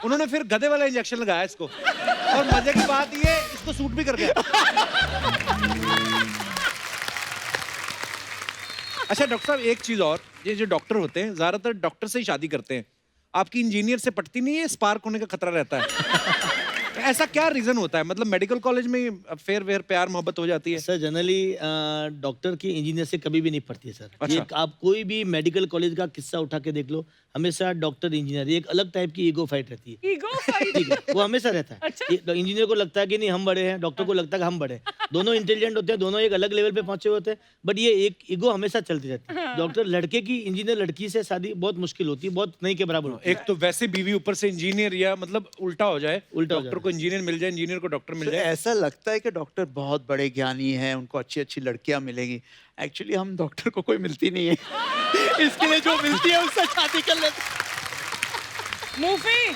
उन्होंने फिर गधे वाला इंजेक्शन लगाया इसको, और मजे की बात ये इसको सूट भी कर गया। अच्छा डॉक्टर साहब एक चीज और, ये जो डॉक्टर होते हैं ज्यादातर डॉक्टर से ही शादी करते हैं, आपकी इंजीनियर से पटती नहीं है? स्पार्क होने का खतरा रहता है। ऐसा क्या रीजन होता है? मतलब मेडिकल कॉलेज में अफेयर वेयर प्यार मोहब्बत हो जाती है? सर जनरली डॉक्टर की इंजीनियर से कभी भी नहीं पड़ती है सर। अच्छा। ये आप कोई भी मेडिकल कॉलेज का किस्सा उठा के देख लो, हमेशा डॉक्टर इंजीनियर एक अलग टाइप की ईगो फाइट रहती है। Ego fight. ठीक है, वो हमेशा रहता है। अच्छा। इंजीनियर को लगता है कि नहीं हम बड़े हैं, डॉक्टर को लगता है कि हम बड़े हैं। दोनों इंटेलिजेंट होते हैं, दोनों एक अलग लेवल पे पहुंचे होते हैं, बट ये एक ईगो हमेशा चलती रहती है। डॉक्टर लड़के की इंजीनियर लड़की से शादी बहुत मुश्किल होती है, बहुत नहीं के बराबर होती है। एक तो वैसे बीवी ऊपर से इंजीनियर, या मतलब उल्टा हो जाए, उल्टा हो डॉक्टर जाए। को इंजीनियर मिल जाए, इंजीनियर को डॉक्टर मिल तो जाए। ऐसा लगता है कि डॉक्टर बहुत बड़े ज्ञानी हैं, उनको अच्छी अच्छी लड़कियां मिलेंगी। एक्चुअली हम डॉक्टर को कोई मिलती नहीं है। इसके लिए जो मिलती है उससे शादी कर लेते। मूफी,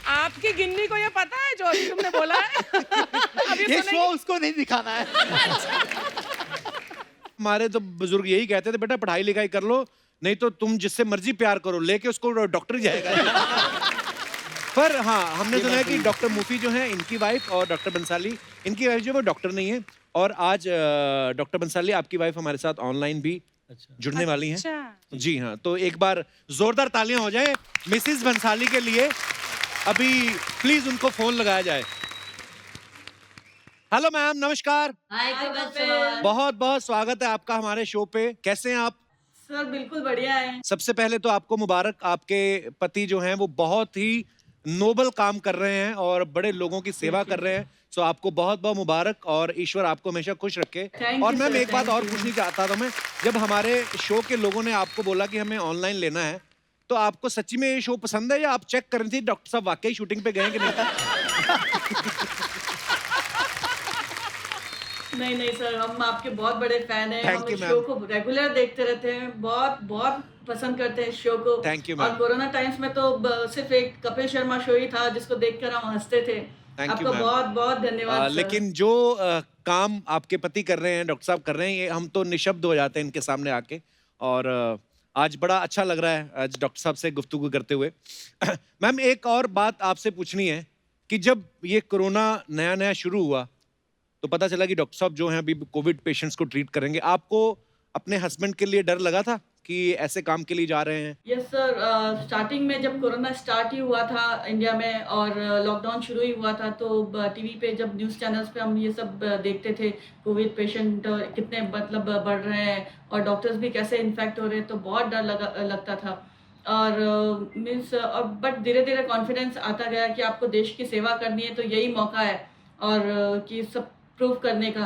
आपकी गिन्नी को ये पता है जो अभी तुमने बोला है? अभी ये सुनेंगे। शो उसको नहीं दिखाना है। हमारे तो बुजुर्ग यही कहते थे, बेटा पढ़ाई लिखाई कर लो, नहीं तो तुम जिससे मर्जी प्यार करो, लेके उसको डॉक्टर ही जाएगा। पर हाँ, हमने सुना है कि डॉक्टर मूफी जो है इनकी वाइफ, और डॉक्टर बंसाली इनकी वाइफ जो है वो डॉक्टर नहीं है। और आज डॉक्टर बंसाली आपकी वाइफ हमारे साथ ऑनलाइन भी जुड़ने वाली हैं। अच्छा। जी हाँ, तो एक बार जोरदार तालियां हो जाए मिसिस बंसाली के लिए। अभी प्लीज उनको फोन लगाया जाए। हेलो मैम, नमस्कार। बहुत बहुत स्वागत है आपका हमारे शो पे। कैसे हैं आप? सर बिल्कुल बढ़िया है। सबसे पहले तो आपको मुबारक, आपके पति जो हैं वो बहुत ही नोबल काम कर रहे हैं और बड़े लोगों की सेवा कर रहे हैं। सो आपको बहुत बहुत मुबारक, और ईश्वर आपको हमेशा खुश रखे। Thank और you, मैम sir, एक बात thank और you. पूछनी चाहता था मैं, जब हमारे शो के लोगों ने आपको बोला कि हमें ऑनलाइन लेना है, तो आपको सच्ची में ये शो पसंद है, या आप चेक कर रही थी डॉक्टर साहब वाकई शूटिंग पे गए हैं कि नहीं? नहीं सर, हम आपके बहुत बड़े फैन हैं। Thank हम you, इस ma'am. शो को रेगुलर देखते रहते हैं, बहुत बहुत पसंद करते हैं इस शो को। Thank you, और ma'am. कोरोना टाइम्स में तो सिर्फ एक कपिल शर्मा शो ही था जिसको देखकर हम हंसते थे। Thank you, आपको ma'am. बहुत बहुत धन्यवाद सर। लेकिन जो काम आपके पति कर रहे हैं, डॉक्टर साहब कर रहे हैं, ये हम तो निशब्द हो जाते हैं इनके सामने आके। और आज बड़ा अच्छा लग रहा है आज डॉक्टर साहब से गुफ्तगू करते हुए। मैम एक और बात आपसे पूछनी है कि जब ये कोरोना नया नया शुरू हुआ तो पता चला कि डॉक्टर साहब जो हैं अभी कोविड पेशेंट्स को ट्रीट करेंगे, आपको अपने हस्बैंड के लिए डर लगा था कि ऐसे काम के लिए जा रहे हैं? यस सर, स्टार्टिंग में जब कोरोना स्टार्ट ही हुआ था इंडिया में और लॉकडाउन शुरू ही हुआ था, तो टीवी पे जब न्यूज़ चैनल्स पे हम ये सब देखते थे, कोविड पेशेंट कितने मतलब बढ़ रहे हैं और डॉक्टर्स भी कैसे इन्फेक्ट हो रहे हैं, तो बहुत डर लगता था। और मीन्स बट धीरे धीरे कॉन्फिडेंस आता गया कि आपको देश की सेवा करनी है तो यही मौका है, और कि सब प्रूव करने का।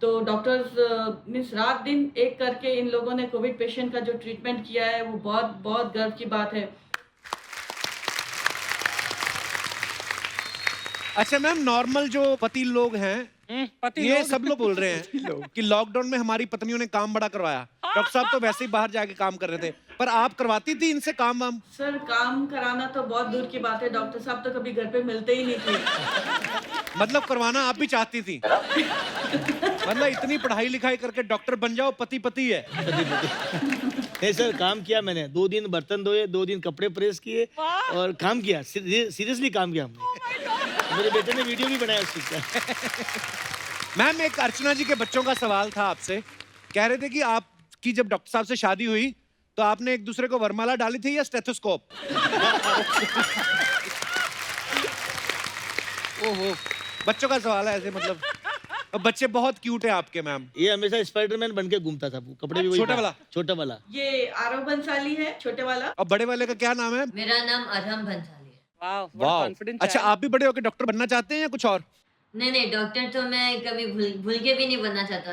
तो डॉक्टर्स मीन्स रात दिन एक करके इन लोगों ने कोविड पेशेंट का जो ट्रीटमेंट किया है वो बहुत बहुत गर्व की बात है। अच्छा मैम, नॉर्मल जो पति लोग हैं पति ये लोग। सब लोग बोल रहे हैं कि लॉकडाउन में हमारी पत्नियों ने काम बड़ा करवाया। डॉक्टर साहब तो वैसे ही बाहर जाके काम कर रहे थे, पर आप करवाती थी इनसे काम वाम? सर काम कराना तो बहुत दूर की बात है, डॉक्टर साहब तो कभी घर पे मिलते ही नहीं थे। मतलब करवाना आप भी चाहती थी? मतलब इतनी पढ़ाई लिखाई करके डॉक्टर बन जाओ, पति पति है। नहीं सर, काम किया मैंने। 2 दिन बर्तन धोए, 2 दिन कपड़े प्रेस किए और काम किया। सीरियसली काम किया हमने। मेरे बेटे ने वीडियो भी बनाया उस चीज का। मैम, एक अर्चना जी के बच्चों का सवाल था आपसे। कह रहे थे कि आपकी जब डॉक्टर साहब से शादी हुई तो आपने एक दूसरे को वरमाला डाली थी या स्टेथोस्कोप? ओहो, बच्चों का सवाल है ऐसे, मतलब बच्चे बहुत क्यूट है आपके मैम। ये हमेशा स्पाइडरमैन बन के घूमता था, कपड़े भी वही छोटा पहन- वाला? छोटा वाला। ये आरव बंसाली है, छोटे वाला। और बड़े वाले का क्या नाम है? मेरा नाम अधम भंसाली है। वाह, वाह, कॉन्फिडेंस। अच्छा आप भी बड़े होकर डॉक्टर बनना चाहते हैं या कुछ और? नहीं डॉक्टर तो मैं कभी भूल के भी नहीं बनना चाहता।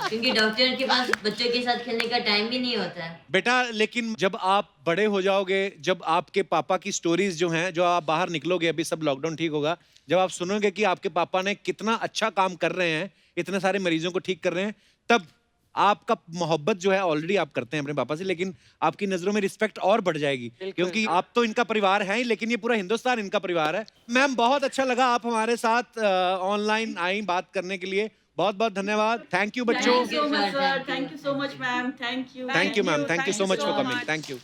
क्योंकि डॉक्टर के पास बच्चों के साथ खेलने का टाइम भी नहीं होता है। बेटा, लेकिन जब आप बड़े हो जाओगे, जब आपके पापा की स्टोरीज जो हैं, जो आप बाहर निकलोगे, अभी सब लॉकडाउन ठीक होगा, जब आप सुनोगे कि आपके पापा ने कितना अच्छा काम कर रहे हैं, इतने सारे मरीजों को ठीक कर रहे हैं, तब आपका मोहब्बत जो है ऑलरेडी आप करते हैं अपने पापा से, लेकिन आपकी नजरों में रिस्पेक्ट और बढ़ जाएगी, क्योंकि आप तो इनका परिवार है ही, लेकिन ये पूरा हिंदुस्तान इनका परिवार है। मैम, बहुत अच्छा लगा आप हमारे साथ ऑनलाइन आई बात करने के लिए। बहुत बहुत धन्यवाद। थैंक यू बच्चों। Thank you so much sir, sir, thank thank you so much ma'am, thank you. Thank you ma'am, thank you so much for coming. Thank you.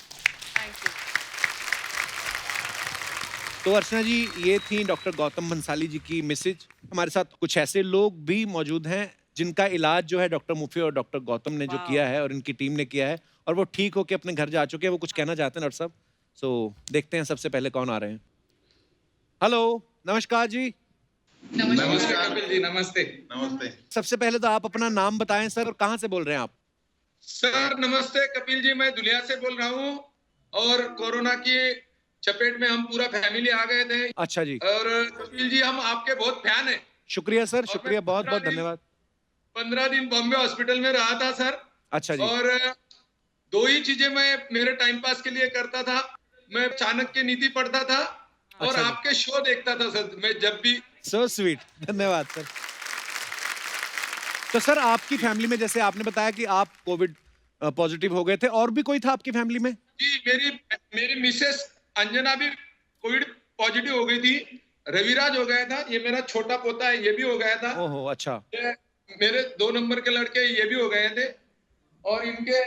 तो अर्चना जी, ये थी डॉक्टर गौतम बंसाली जी की मैसेज। हमारे साथ कुछ ऐसे लोग भी मौजूद हैं जिनका इलाज जो है डॉक्टर मुफी और डॉक्टर गौतम ने जो किया है और इनकी टीम ने किया है, और वो ठीक होके अपने घर जा चुके हैं। वो कुछ कहना चाहते हैं डॉक्टर साहब, सो देखते हैं सबसे पहले कौन आ रहे हैं। हेलो, नमस्कार जी। नमस्ते कपिल जी, नमस्ते। नमस्ते सबसे पहले तो आप अपना नाम बताएं सर, और कहाँ से बोल रहे हैं आप? सर। नमस्ते कपिल जी, मैं दुलिया से बोल रहा हूँ, और कोरोना की चपेट में हम पूरा फैमिली आ गए थे। अच्छा जी, और कपिल जी, हम आपके बहुत फैन हैं। शुक्रिया सर, शुक्रिया, बहुत बहुत धन्यवाद। 15 दिन बॉम्बे हॉस्पिटल में रहा था सर। अच्छा जी, और 2 ही चीजें मैं मेरे टाइम पास के लिए करता था। मैं चाणक्य नीति पढ़ता था और अच्छा जी। आपके शो देखता था सर, मैं जब भी। सो स्वीट, धन्यवाद सर। तो सर, आपकी फैमिली में, जैसे आपने बताया कि आप कोविड पॉजिटिव हो गए थे, और भी कोई था आपकी फैमिली में? जी, मेरी मिसेस अंजना भी कोविड पॉजिटिव हो गई थी। रविराज हो गया था, ये मेरा छोटा पोता है, ये भी हो गया था। ओहो, अच्छा। ये मेरे 2 नंबर के लड़के ये भी हो गए थे। और इनके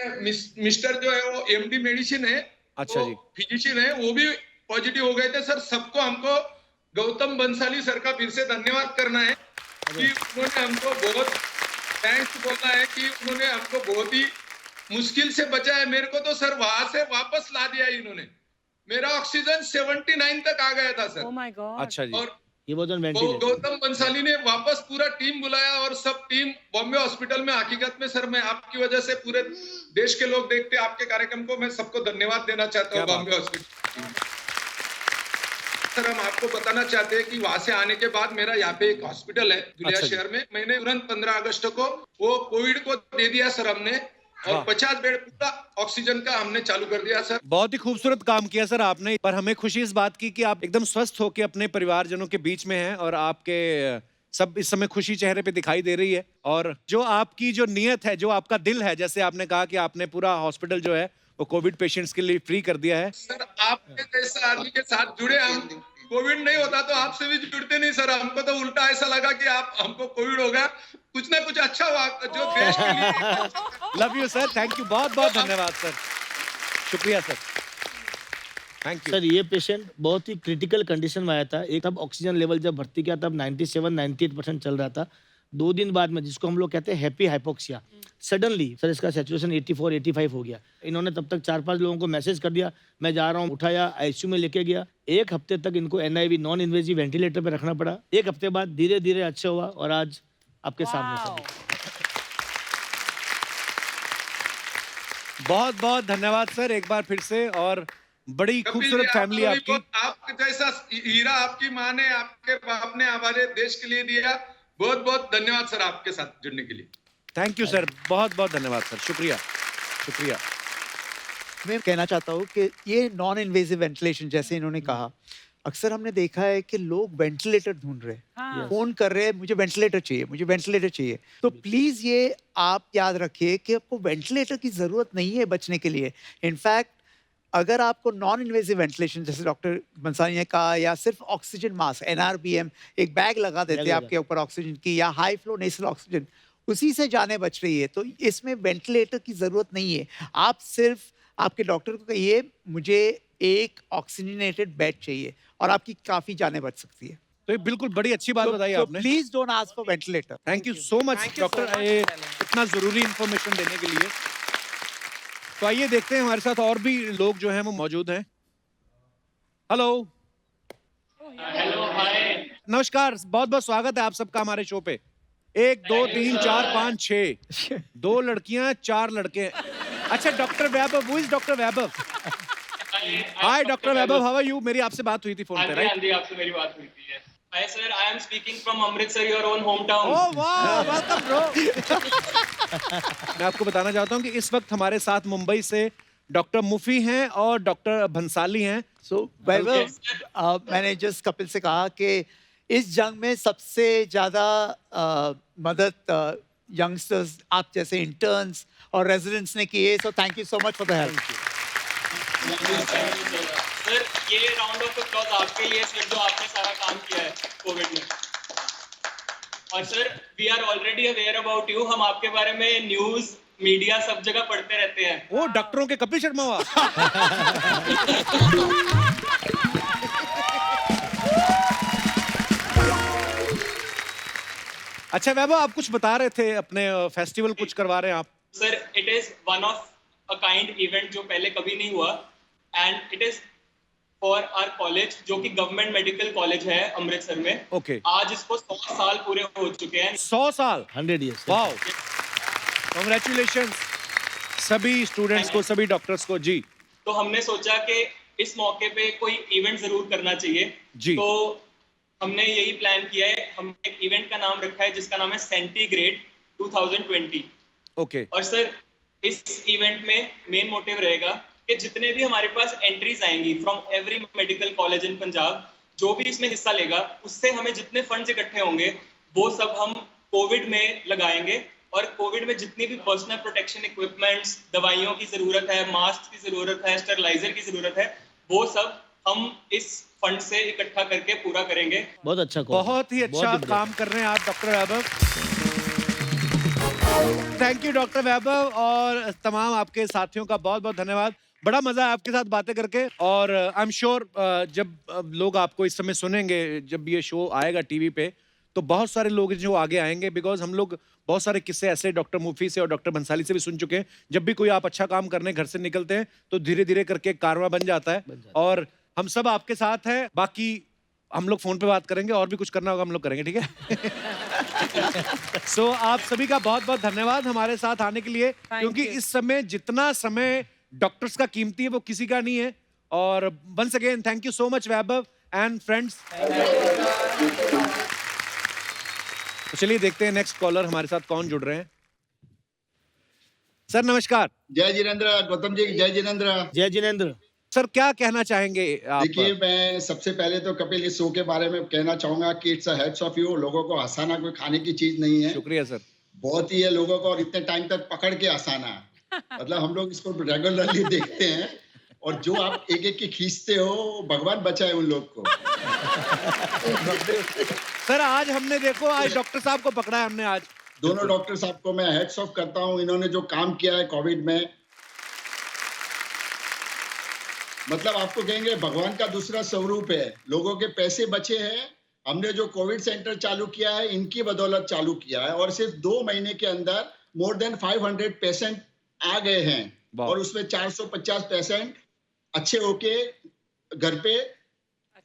मिस्टर जो है वो एमडी मेडिसिन है, अच्छा जी। फिजिशियन है, वो भी पॉजिटिव हो गए थे सर। सबको हमको गौतम बंसाली सर का फिर से धन्यवाद करना है कि उन्होंने हमको बहुत थैंक्स बोलना है कि उन्होंने हमको बहुत ही मुश्किल से बचाया। मेरे को तो सर वहां से वापस ला दिया इन्होंने। मेरा ऑक्सीजन 79 तक आ गया था सर। Oh my God. अच्छा जी, और ये बहुत वेंटिलेटर। गौतम बंसाली ने वापस पूरा टीम बुलाया, और सब टीम बॉम्बे हॉस्पिटल में। हकीकत में सर, मैं आपकी वजह से पूरे देश के लोग देखते आपके कार्यक्रम को। मैं सबको धन्यवाद देना चाहता हूँ क्या बात बॉम्बे हॉस्पिटल। सर, हम आपको बताना चाहते हैं कि वहां से आने के बाद मेरा यहाँ पे एक हॉस्पिटल है दुलिया अच्छा जी। शहर में। मैंने तुरंत 15 अगस्त को वो कोविड को दे दिया सर हमने, और वाह। 50 बेड पूरा ऑक्सीजन का हमने चालू कर दिया सर। बहुत ही खूबसूरत काम किया सर आपने। पर हमें खुशी इस बात की कि आप एकदम स्वस्थ होकर अपने परिवारजनों के बीच में हैं, और आपके सब इस समय खुशी चेहरे पे दिखाई दे रही है। और जो आपकी जो नियत है, जो आपका दिल है, जैसे आपने कहा कि आपने पूरा हॉस्पिटल जो है वो कोविड पेशेंट्स के लिए फ्री कर दिया है। सर, आपके जैसा आदमी के साथ जुड़े हम। कोविड नहीं होता तो आपसे भी जुड़ते नहीं सर। हमको तो उल्टा ऐसा लगा कि आप हमको कोविड होगा, कुछ ना कुछ अच्छा हुआ जो देश के लिए। Love you sir, thank you, बहुत बहुत धन्यवाद सर, शुक्रिया सर, थैंक यू। सर, ये पेशेंट बहुत ही क्रिटिकल कंडीशन में आया था। एक तब ऑक्सीजन लेवल जब भर्ती किया तब 97-98% चल रहा था। 2 दिन बाद में, जिसको हम लोग कहते हैं हैप्पी हाइपोक्सिया, सडनली सर इसका सैचुरेशन 84-85 हो गया। इन्होंने तब तक 4-5 लोगों को मैसेज कर दिया, मैं जा रहा हूँ, उठाया, आईसीयू में लेके गया। 1 हफ्ते तक इनको NIV नॉन इन्वेजिव वेंटिलेटर पे रखना पड़ा। 1 हफ्ते बाद धीरे धीरे अच्छा हुआ, और आज आपके सामने सर। बहुत बहुत धन्यवाद सर एक बार फिर से, और बड़ी कपिल खूबसूरत जी, फैमिली आपको भी आपकी। आपके जैसा हीरा आपकी माँ ने, आपके बाप ने हमारे देश के लिए दिया। बहुत बहुत धन्यवाद सर आपके साथ जुड़ने के लिए। थैंक यू सर, बहुत बहुत धन्यवाद सर, शुक्रिया शुक्रिया। मैं कहना चाहता हूँ कि ये नॉन इन्वेजिव वेंटिलेशन, जैसे इन्होंने कहा, अक्सर हमने देखा है कि लोग वेंटिलेटर ढूंढ रहे हैं, हाँ। फोन कर रहे हैं, मुझे वेंटिलेटर चाहिए, मुझे वेंटिलेटर चाहिए। तो प्लीज ये आप याद रखिए कि आपको वेंटिलेटर की जरूरत नहीं है बचने के लिए। इनफैक्ट अगर आपको नॉन इन्वेसिव वेंटिलेशन, जैसे डॉक्टर बंसाली ने कहा, या सिर्फ ऑक्सीजन मास्क NRBM एक बैग लगा देते हैं आपके ऊपर ऑक्सीजन की, या हाई फ्लो नेसल ऑक्सीजन, उसी से जाने बच रही है। तो इसमें वेंटिलेटर की जरूरत नहीं है। आप सिर्फ आपके डॉक्टर को कहिए मुझे एक ऑक्सीजनेटेड बेड चाहिए और आपकी काफी जाने बच सकती है। तो ये बिल्कुल बड़ी अच्छी बात बताई आपने। Please don't ask for ventilator. Thank you so much doctor, इतना जरूरी इंफॉर्मेशन देने के लिए। तो आइए देखते हैं हमारे साथ और भी लोग जो हैं वो मौजूद हैं। हेलो। हेलो, हाय। नमस्कार, बहुत बहुत स्वागत है आप सबका हमारे शो पे। 1 2 3 4 5 6 2 लड़कियां 4 लड़के। अच्छा doctor Vaibhav, who is doctor Vaibhav? Hi doctor Vaibhav, how are you? मेरी आपसे बात हुई थी फोन पे, राइट? हाँ जी, आपसे मेरी बात हुई थी। Hi sir, I am speaking from Amritsar, your own home town. Oh वाह, वेलकम ब्रो। मैं आपको बताना चाहता हूँ कि इस वक्त हमारे साथ मुंबई से डॉक्टर मुफी हैं और डॉक्टर भंसाली हैं। सो वैभव, मैंने जस्ट कपिल से कहा कि इस जंग में सबसे ज्यादा मदद यंगस्टर्स आप जैसे इंटर्न्स और रेजिडेंट्स ने की है। So thank you so much for the help. Sir, ये राउंड ऑफ अप्लॉज आपके लिए सर, जो आपने सारा काम किया है कोविड में। और sir, we are already aware about you. हम आपके बारे में न्यूज, मीडिया सब जगह पढ़ते रहते हैं। वो डॉक्टरों के कपिल शर्मा हुआ। अच्छा वैभव, आप कुछ बता रहे थे, अपने फेस्टिवल कुछ करवा रहे हैं आप? Sir, it is one of a kind event जो पहले कभी नहीं हुआ, and it is for our college, जो कि गवर्नमेंट मेडिकल कॉलेज है अमृतसर में। ओके। आज इसको 100 साल पूरे हो चुके हैं। 100 साल? 100 years। वाओ, कांग्रेचुलेशंस सभी स्टूडेंट्स को, सभी डॉक्टर्स को जी। तो हमने सोचा कि इस मौके पे कोई इवेंट जरूर करना चाहिए जी। तो हमने यही प्लान किया है। हमने एक इवेंट का नाम रखा है जिसका नाम है सेंटीग्रेड 2020। ओके। और सर, इस इवेंट में मेन मोटिव रहेगा कि जितने भी हमारे पास एंट्रीज आएंगी from every medical college in Punjab, जो भी इसमें हिस्सा लेगा, उससे हमें जितने फंड्स इकट्ठे होंगे वो सब हम कोविड में लगाएंगे। और कोविड में जितनी भी पर्सनल प्रोटेक्शन इक्विपमेंट्स, दवाइयों की जरूरत है, मास्क की जरूरत है, स्टरलाइजर की जरूरत है, वो सब हम इस फंड से इकट्ठा करके पूरा करेंगे। बहुत अच्छा, बहुत ही अच्छा काम कर रहे हैं आप doctor Vaibhav. Thank you doctor Vaibhav, और तमाम आपके साथियों का बहुत बहुत धन्यवाद। बड़ा मजा है आपके साथ बातें करके। और आई एम श्योर जब लोग आपको इस समय सुनेंगे, जब ये शो आएगा टीवी पे, तो बहुत सारे लोग जो आगे आएंगे, बिकॉज हम लोग बहुत सारे किस्से ऐसे डॉक्टर मुफी से और डॉक्टर भंसाली से भी सुन चुके हैं। जब भी कोई आप अच्छा काम करने घर से निकलते हैं तो धीरे धीरे करके एक कारवां बन जाता है, और हम सब आपके साथ हैं। बाकी हम लोग फोन पे बात करेंगे, और भी कुछ करना होगा हम लोग करेंगे, ठीक है? सो आप सभी का बहुत बहुत धन्यवाद हमारे साथ आने के लिए, क्योंकि इस समय जितना समय डॉक्टर्स का कीमती है वो किसी का नहीं है। और once again thank you so much Vaibhav and friends. तो चलिए देखते हैं नेक्स्ट कॉलर हमारे साथ कौन जुड़ रहे हैं। सर नमस्कार। जय जिनेंद्र। गौतम जी, जय जिनेंद्र। जय जिनेंद्र। सर क्या कहना चाहेंगे आप? देखिए, मैं सबसे पहले तो कपिल इस शो के बारे में कहना चाहूंगा कि इट्स हेड्स ऑफ यू। लोगों को हंसाना कोई खाने की चीज नहीं है। शुक्रिया सर। बहुत ही है लोगों को, और इतने टाइम तक पकड़ के हंसाना, मतलब हम लोग इसको रेगुलरली देखते हैं, और जो आप एक एक की खींचते हो, भगवान बचाए उन लोग को। सर आज हमने देखो, आज डॉक्टर साहब को पकड़ा है हमने। आज दोनों डॉक्टर साहब को मैं हेड्स ऑफ करता हूं। इन्होंने जो काम किया है कोविड में, मतलब आपको कहेंगे भगवान का दूसरा स्वरूप है। लोगों के पैसे बचे हैं। हमने जो कोविड सेंटर चालू किया है, इनकी बदौलत चालू किया है, और सिर्फ 2 महीने के अंदर मोर देन 500 पेशेंट आ गए हैं, और उसमें 450 पेशेंट अच्छे होके घर पे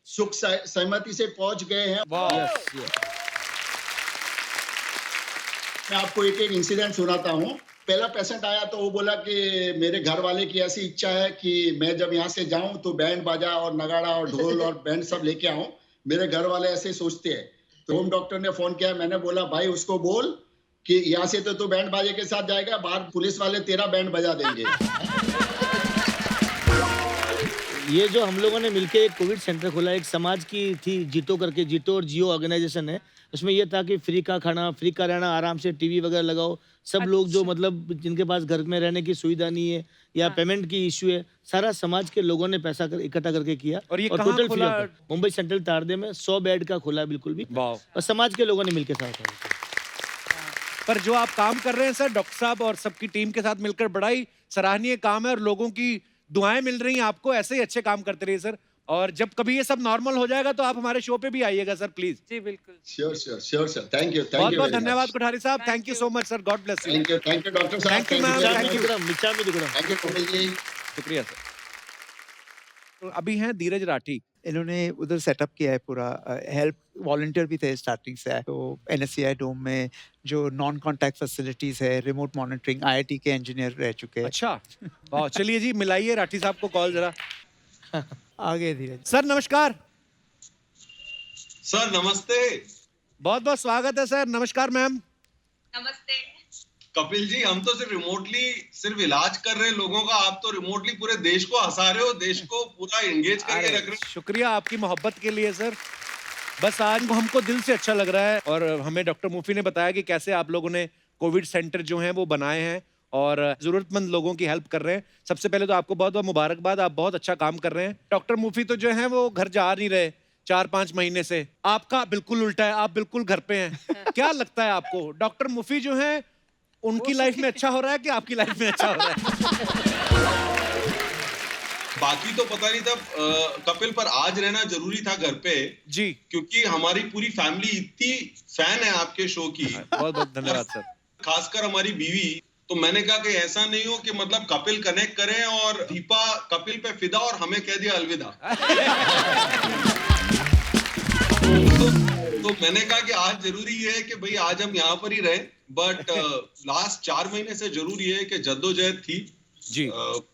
सुख सहमति से पहुंच गए हैं। मैं आपको एक एक इंसिडेंट सुनाता हूँ। पहला पेशेंट आया तो वो बोला कि मेरे घर वाले की ऐसी इच्छा है कि मैं जब यहाँ से जाऊं तो बैंड बाजा और नगाड़ा और ढोल और बैंड सब लेके आऊं। मेरे घर वाले ऐसे सोचते हैं। तो होम डॉक्टर ने फोन किया। मैंने बोला भाई उसको बोल कि यहाँ से तो तू बैंड बाजे के साथ जाएगा, बाहर पुलिस वाले तेरा बैंड बजा देंगे। ये जो हम लोगों ने मिलके एक कोविड सेंटर खोला, एक समाज की थी जीतो करके, जीतो और जियो ऑर्गेनाइजेशन है। उसमें ये था कि फ्री का खाना, फ्री का रहना, आराम से टीवी वगैरह लगाओ। सब लोग जो मतलब जिनके पास घर में रहने की सुविधा नहीं है या पेमेंट की इश्यू है, सारा समाज के लोगों ने पैसा इकट्ठा करके किया। और ये कहाँ टोटल खोला? मुंबई सेंट्रल तारदे में 100 बेड का खोला है बिल्कुल भी, वाह। और समाज के लोगों ने मिलकर साथ। पर जो आप काम कर रहे हैं सर, डॉक्टर साहब और सबकी टीम के साथ मिलकर, बड़ा ही सराहनीय काम है और लोगों की दुआएं मिल रही हैं आपको। ऐसे ही अच्छे काम करते रहिए सर, और जब कभी ये सब नॉर्मल हो जाएगा तो आप हमारे शो पे भी आइएगा सर, प्लीज। जी बिल्कुल। श्योर सर, थैंक यू बहुत बहुत धन्यवाद कोठारी साहब, thank you so much sir, god bless you. Thank you doctor साहब, Thank you, ma'am. Thank you. Thank you Kapil ji. शुक्रिया सर। तो अभी हैं धीरज राठी। इन्होंने उधर सेटअप किया है पूरा, हेल्प वॉलंटियर भी थे स्टार्टिंग से। तो NSCI डोम में जो नॉन कॉन्टैक्ट फैसिलिटीज है, रिमोट मॉनिटरिंग, IIT के इंजीनियर रह चुके हैं। अच्छा, वाह। चलिए जी, मिलाइए राठी साहब को कॉल जरा। आगे धीरज सर नमस्कार। सर नमस्ते। बहुत बहुत स्वागत है सर। नमस्कार मैम। नमस्ते। कपिल जी, हम तो सिर्फ इलाज कर रहे हैं लोगों का, आप तो रिमोटली पूरे देश को हंसा रहे हो, देश को पूरा एंगेज करके रख रहे हो। शुक्रिया आपकी मोहब्बत के लिए सर। बस आज हमको दिल से अच्छा लग रहा है, और हमें डॉक्टर मुफी ने बताया कि कैसे आप लोगों ने कोविड सेंटर जो हैं वो बनाए हैं और जरूरतमंद लोगों की हेल्प कर रहे हैं। सबसे पहले तो आपको बहुत बहुत मुबारकबाद, आप बहुत अच्छा काम कर रहे हैं। डॉक्टर मुफी तो जो है वो घर जा नहीं रहे 4-5 महीने से। आपका बिल्कुल उल्टा है, आप बिल्कुल घर पे हैं। क्या लगता है आपको, डॉक्टर मुफी जो है उनकी लाइफ में अच्छा हो रहा है कि आपकी लाइफ में अच्छा हो रहा है? बाकी तो पता नहीं था कपिल, पर आज रहना जरूरी था घर पे जी, क्योंकि हमारी पूरी फैमिली इतनी फैन है आपके शो की। बहुत बहुत धन्यवाद सर। खासकर हमारी बीवी। तो मैंने कहा कि ऐसा नहीं हो कि मतलब कपिल कनेक्ट करें और दीपा कपिल पे फिदा और हमें कह दिया अलविदा। तो मैंने कहा कि आज जरूरी है कि भाई आज हम यहाँ पर ही रहे, बट लास्ट 4 महीने से जरूरी है कि जद्दोजहद थी जी।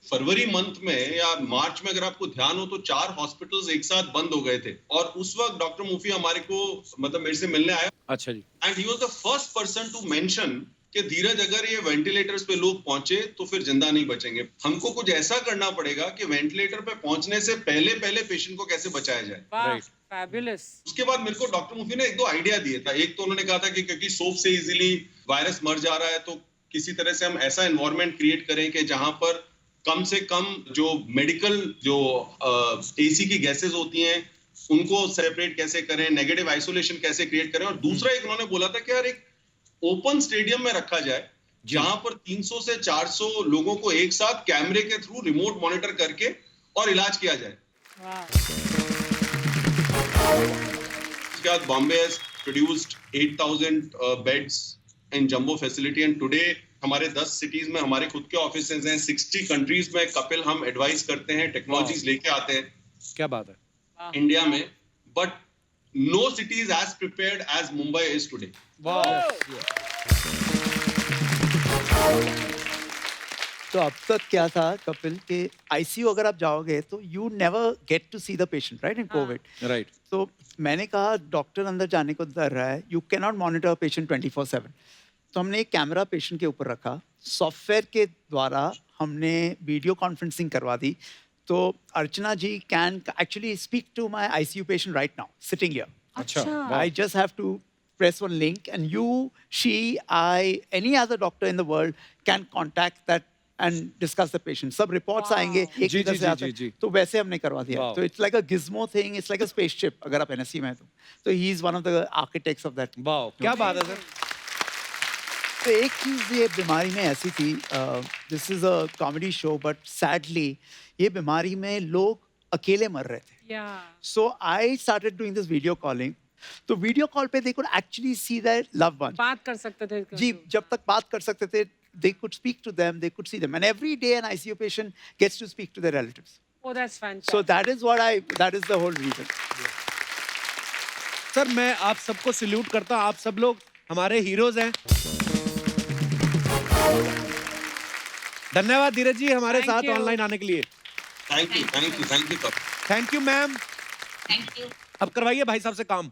फरवरी मंथ में या मार्च में अगर आपको ध्यान हो तो 4 हॉस्पिटल्स एक साथ बंद हो गए थे, और उस वक्त डॉक्टर मुफी हमारे को मतलब मेरे से मिलने आया। अच्छा जी। And he was the first person to mention कि धीरज, अगर ये वेंटिलेटर्स पे लोग पहुंचे तो फिर जिंदा नहीं बचेंगे। हमको कुछ ऐसा करना पड़ेगा कि वेंटिलेटर पे पहुंचने से पहले पेशेंट को कैसे बचाया जाए। Right. फैबुलस। उसके बाद मेरे को डॉक्टर मुफी ने 1-2 आइडिया दिए था। एक तो उन्होंने कहा था कि क्योंकि सोप से इजीली वायरस मर जा रहा है, तो किसी तरह से हम ऐसा एनवायरनमेंट क्रिएट करें कि जहां पर कम से कम जो मेडिकल जो AC की गैसेस होती हैं उनको सेपरेट कैसे करें, नेगेटिव आइसोलेशन कैसे क्रिएट करें। और दूसरा एक उन्होंने बोला था कि यार एक ओपन स्टेडियम में रखा जाए जहां पर 300 से 400 लोगों को एक साथ कैमरे के थ्रू रिमोट मॉनिटर करके और इलाज किया जाए। उसके बाद Bombay has produced 8000 beds in jumbo facility, and today हमारे 10 सिटीज में हमारे खुद के ऑफिसेज हैं। 60 कंट्रीज में कपिल हम एडवाइस करते हैं, टेक्नोलॉजीज लेके आते हैं क्या बात है इंडिया में, but no city is as prepared as Mumbai is today. तो अब तक क्या था कपिल के ICU अगर आप जाओगे तो you never get to see the patient, right, in covid. Right. तो मैंने कहा डॉक्टर अंदर जाने को डर रहा है, you can not monitor patient 24/7। तो हमने एक कैमरा पेशेंट के ऊपर रखा, सॉफ्टवेयर के द्वारा हमने वीडियो कॉन्फ्रेंसिंग करवा दी। तो Archana ji can actually speak to my ICU patient right now sitting here. अच्छा, I just have to press one link and you, she, I, any other doctor in the world can contact that and discuss the patient. सब reports आएंगे एक जी, तरह जी, से जी, आते जी। हैं। तो वैसे हमने करवा दिया। Wow. तो it's like a gizmo thing, it's like a spaceship अगर आप NSC में हैं तो he is one of the architects of that. वाह, क्या बात है सर। तो एक चीज़ ये बीमारी में ऐसी थी, this is a comedy show but sadly ये बीमारी में लोग अकेले मर रहे थे। So I started doing this video calling. तो वीडियो कॉल पे they could actually see their loved ones. बात कर सकते थे जी, जब तक बात कर सकते थे, they could speak to them, they could see them, and every day an ICU patient gets to speak to their relatives. Oh, that's fantastic. So that is the whole reason. Sir मैं आप सबको सल्यूट करता हूँ, आप सब लोग हमारे हीरोज हैं। धन्यवाद धीरज जी हमारे Thank साथ you. ऑनलाइन आने के लिए। Thank you Kapil. Thank you ma'am. Thank you. अब करवाइए भाई साहब से काम।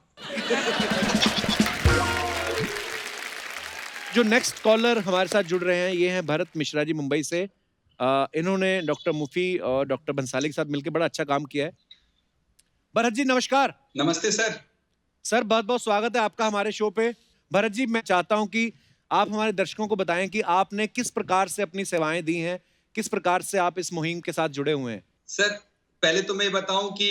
जो नेक्स्ट कॉलर हमारे साथ जुड़ रहे हैं ये हैं भरत मिश्रा जी मुंबई से। इन्होंने डॉक्टर मुफी और डॉक्टर बंसाली के साथ मिलकर बड़ा अच्छा काम किया है। भरत जी नमस्कार। नमस्ते सर। सर बहुत बहुत स्वागत है आपका हमारे शो पे। भरत जी मैं चाहता हूं कि आप हमारे दर्शकों को बताएं कि आपने किस प्रकार से अपनी सेवाएं दी हैं, किस प्रकार से आप इस मुहिम के साथ जुड़े हुए हैं। सर पहले तो मैं बताऊं कि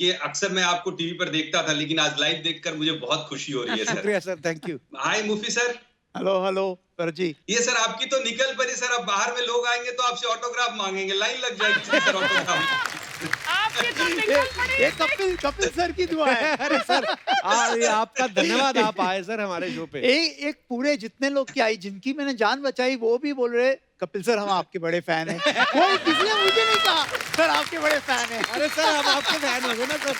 ये अक्सर मैं आपको टीवी पर देखता था, लेकिन आज लाइव देखकर मुझे बहुत खुशी हो रही है सर। शुक्रिया सर, thank you. Hi Mufi sir. Hello hello Bharat ji. ये सर आपकी तो निकल पड़ी सर, अब बाहर में लोग आएंगे तो आपसे ऑटोग्राफ मांगेंगे, लाइन लग जाएगी सर ऑटोग्राफ। ये कपिल सर की दुआ है। अरे सर ये आपका धन्यवाद, आप आए सर हमारे शो पे। एक पूरे जितने लोग की आई, जिनकी मैंने जान बचाई, वो भी बोल रहे कपिल सर हम आपके बड़े फैन हैं। कोई किसी ने मुझे नहीं कहा सर आपके बड़े फैन हैं। अरे सर हम आपके फैन हो गए ना सर।